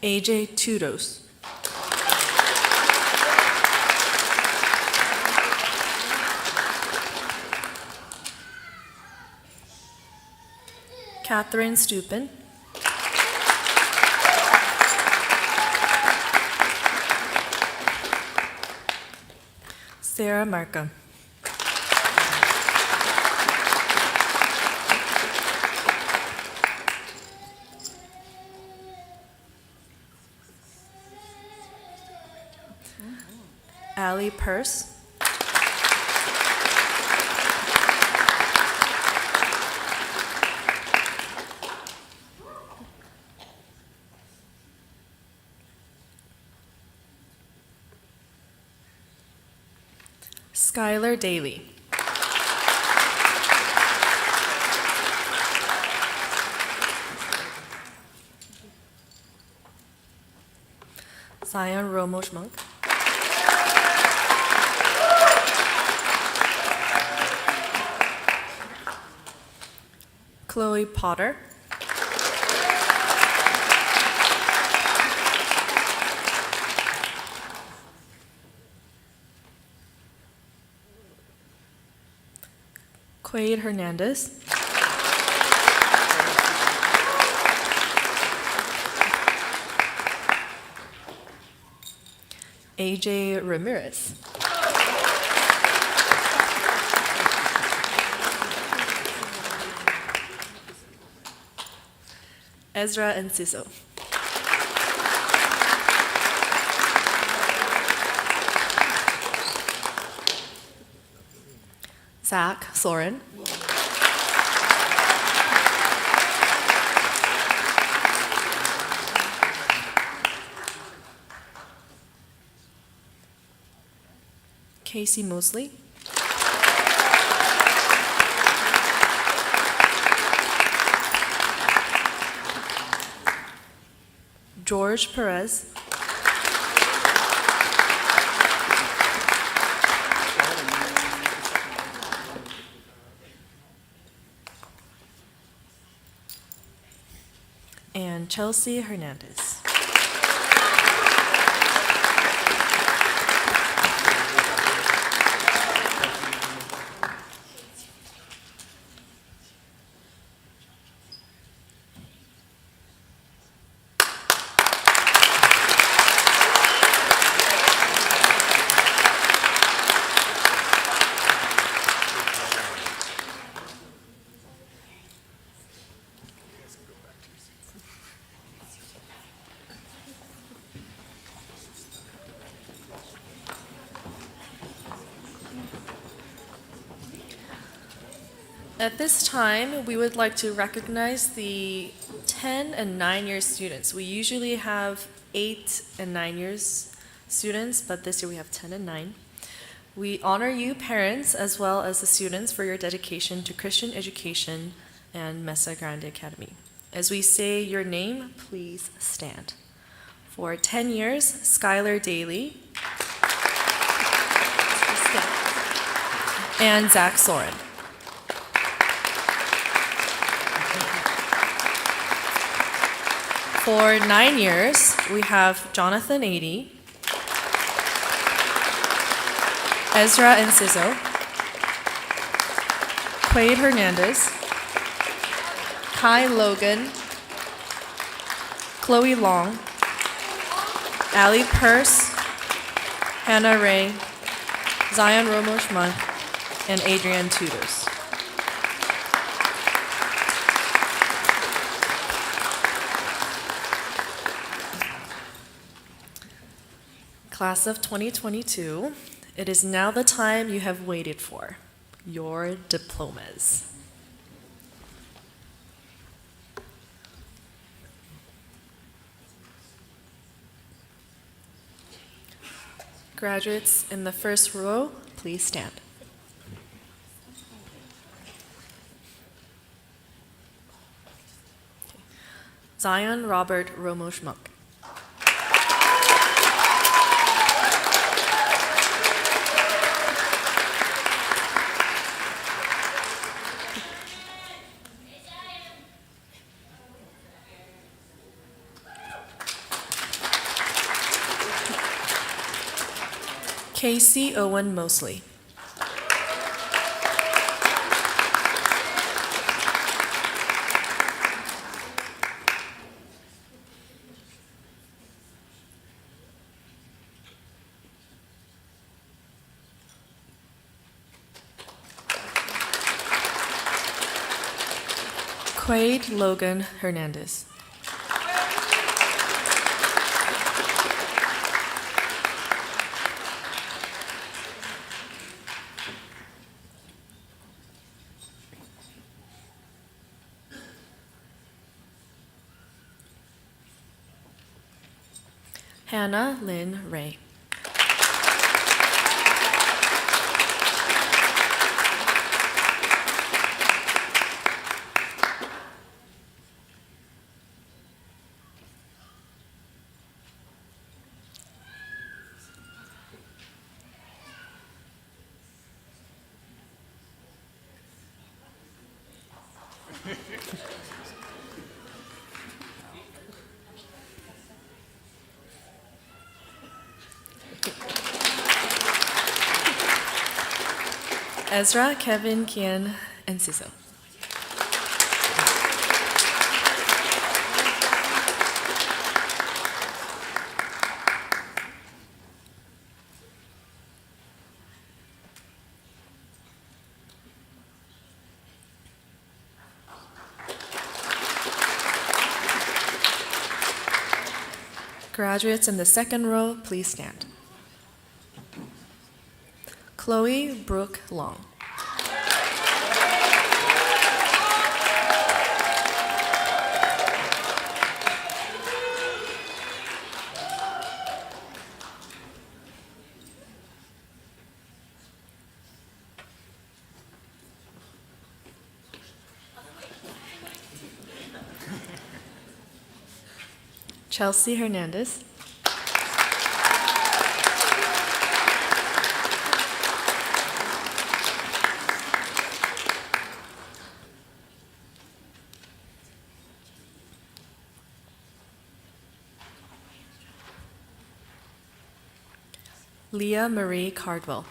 AJ Tudos. Catherine Stupin. Sarah Markham. Allie Purse. Skylar Daly. Zion Romosh Monk. Chloe Potter. Quade Hernandez. AJ Ramirez. Ezra Enciso. Zach Soren. Casey Mosley. George Perez. and Chelsea Hernandez. At this time, we would like to recognize the 10 and 9 year students. We usually have 8 and 9 years students, but this year we have 10 and 9. We honor you, parents, as well as the students, for your dedication to Christian education and Mesa Grande Academy. As we say your name, please stand. For 10 years, Skylar Daly and Zach Soren. For 9 years, we have Jonathan Adie, Ezra Enciso, Quade Hernandez, Kai Logan, Chloe Long, Allie Purse, Hannah Ray, Zion Romosh-Monk, and Adrienne Tudors. Class of 2022, it is now the time you have waited for, your diplomas. Graduates in the first row, please stand. Zion Robert Romosh-Monk. Casey Owen Mosley. Quade Logan Hernandez. Hannah Lynn Ray. Ezra Kevin Kian Enciso. Graduates in the second row, please stand. Chloe Brooke Long. Chelsea Hernandez. Leah Marie Cardwell.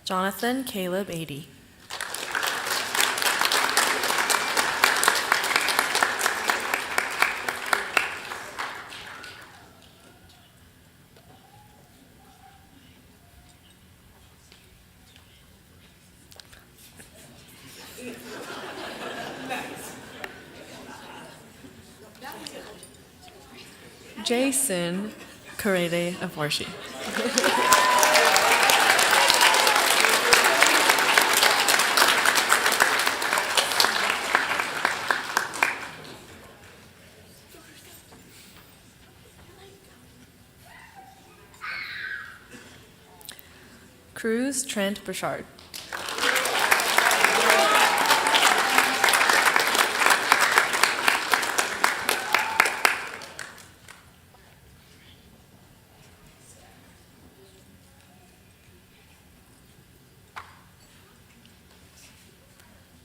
Jonathan Caleb Ady. Jason Karede Aborshi. Cruz Trent Burchard.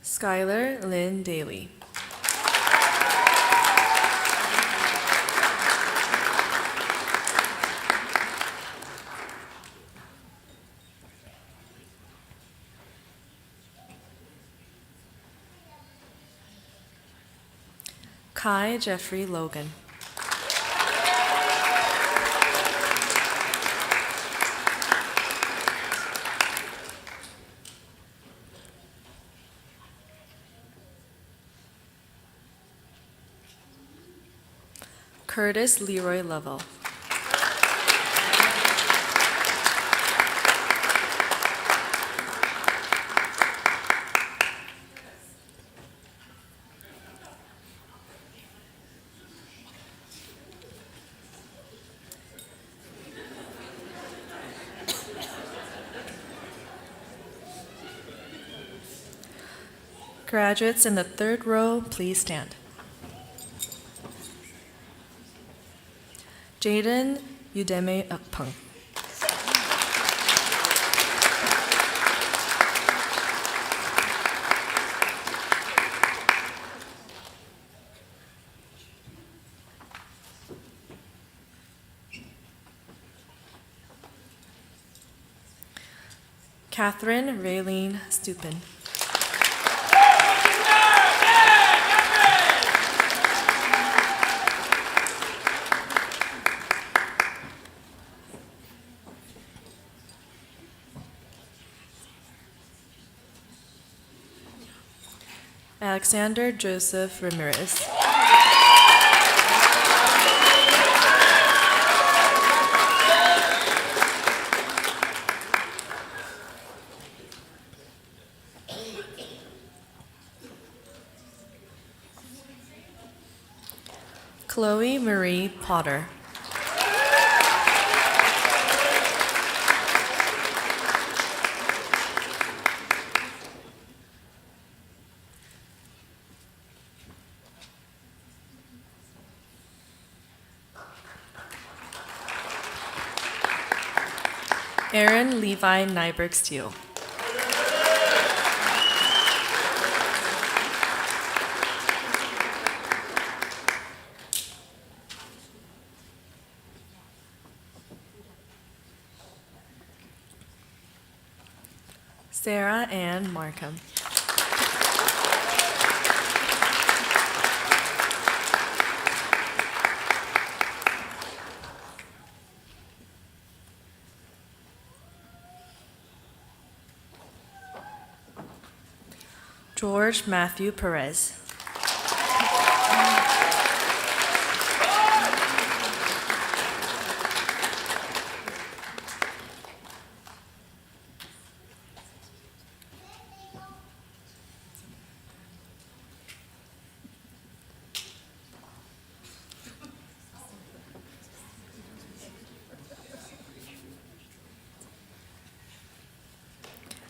Skylar Lynn Daly. Kai Jeffrey Logan. Curtis Leroy Lovell. Graduates in the third row, please stand. Jaden Udeme Akpung. Catherine Raylene Stupin. Alexander Joseph Ramirez. Chloe Marie Potter. Aaron Levi Nyberg Steele. Sarah Ann Markham. George Matthew Perez.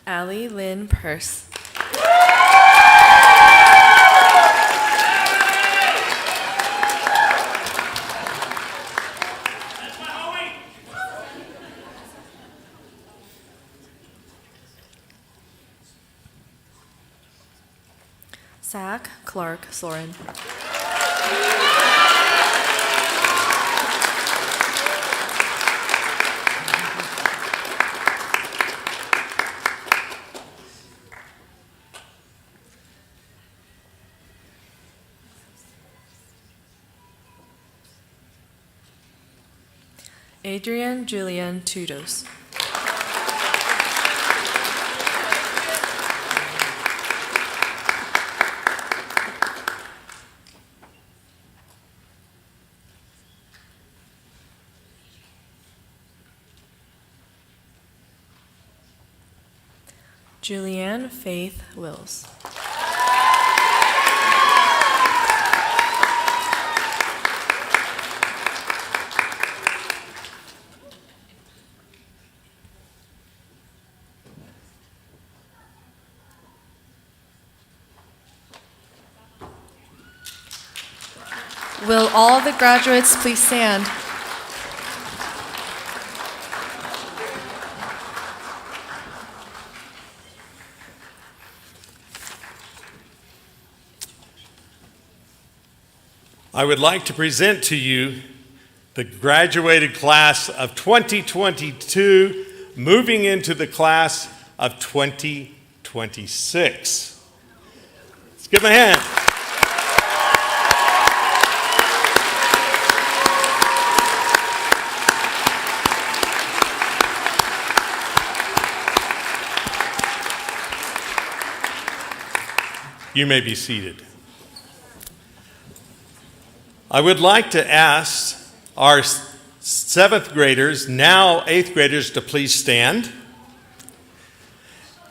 Allie Lynn Purse. Zach Clark Soren. Adrian Julian Tudos. Julianne Faith Wills. Will all the graduates please stand? I would like to present to you the graduated class of 2022, moving into the class of 2026. Let's give them a hand. You may be seated. I would like to ask our seventh graders, now eighth graders, to please stand.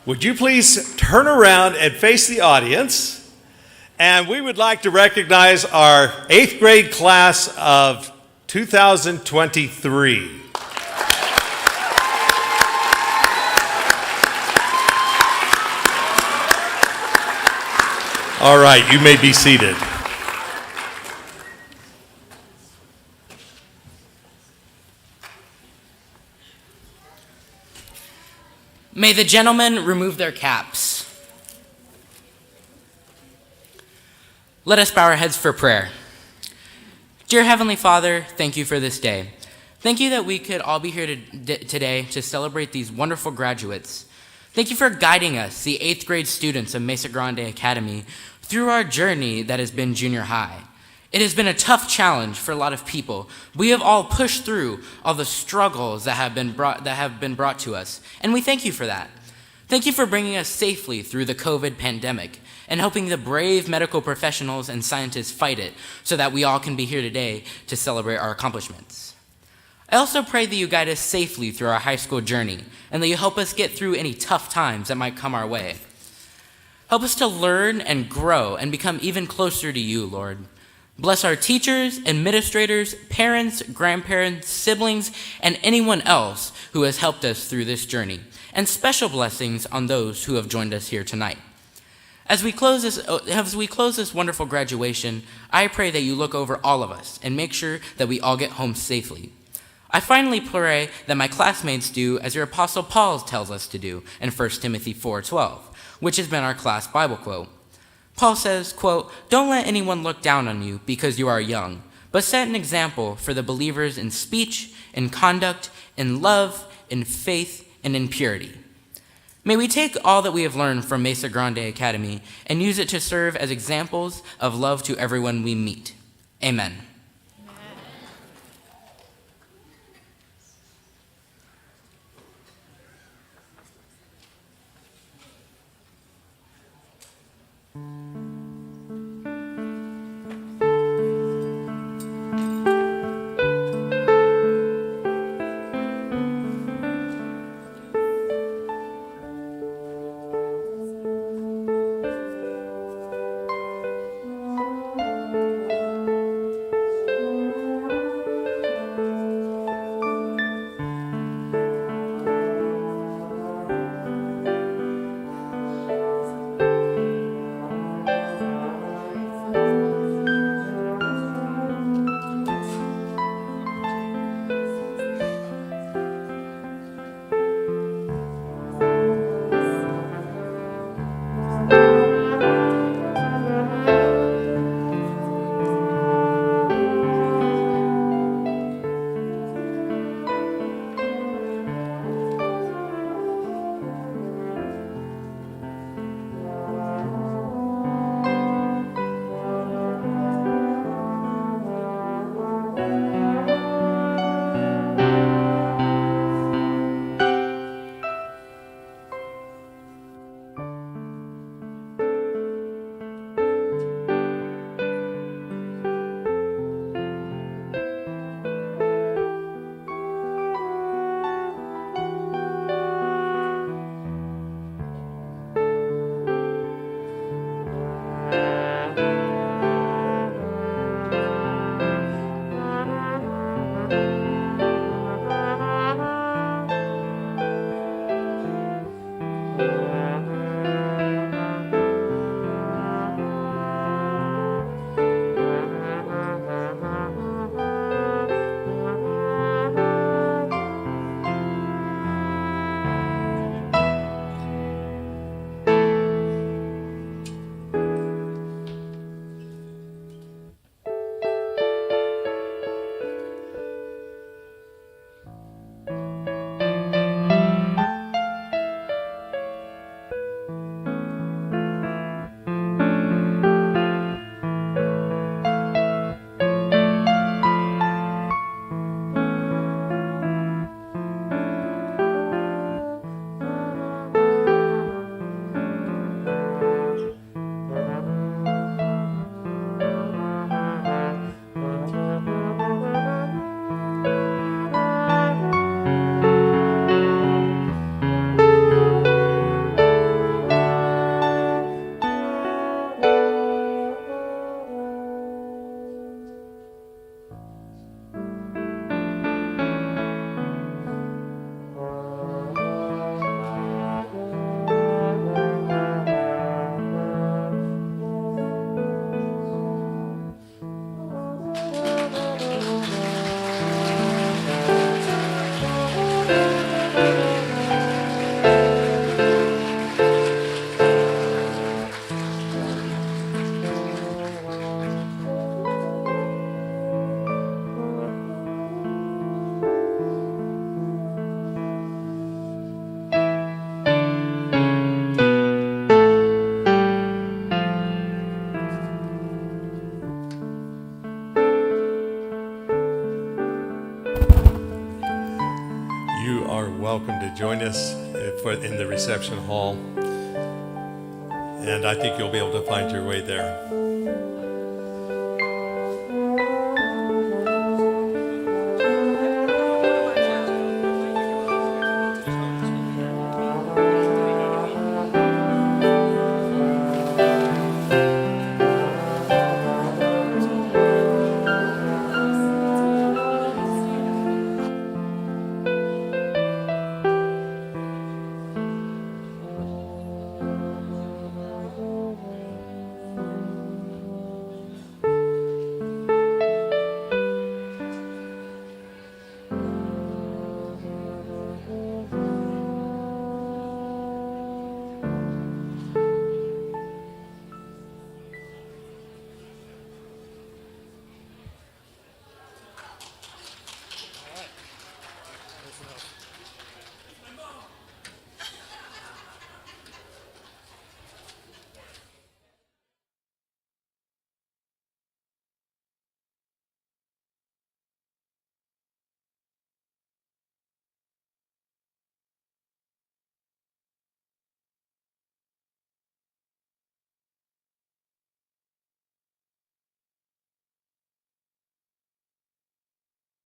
Would you please turn around and face the audience? And we would like to recognize our eighth grade class of 2023. All right, you may be seated. May the gentlemen remove their caps. Let us bow our heads for prayer. Dear Heavenly Father, thank you for this day. Thank you that we could all be here today to celebrate these wonderful graduates. Thank you for guiding us, the 8th grade students of Mesa Grande Academy, through our journey that has been junior high. It has been a tough challenge for a lot of people. We have all pushed through all the struggles that have been brought to us, and we thank you for that. Thank you for bringing us safely through the COVID pandemic and helping the brave medical professionals and scientists fight it so that we all can be here today to celebrate our accomplishments. I also pray that you guide us safely through our high school journey and that you help us get through any tough times that might come our way. Help us to learn and grow and become even closer to you, Lord. Bless our teachers, administrators, parents, grandparents, siblings, and anyone else who has helped us through this journey, and special blessings on those who have joined us here tonight. As we close this wonderful graduation, I pray that you look over all of us and make sure that we all get home safely. I finally pray that my classmates do as your Apostle Paul tells us to do in 1 Timothy 4:12, which has been our class Bible quote. Paul says, quote, "Don't let anyone look down on you because you are young, but set an example for the believers in speech, in conduct, in love, in faith, and in purity." May we take all that we have learned from Mesa Grande Academy and use it to serve as examples of love to everyone we meet. Amen. welcome to join us in the reception hall. And I think you'll be able to find your way there.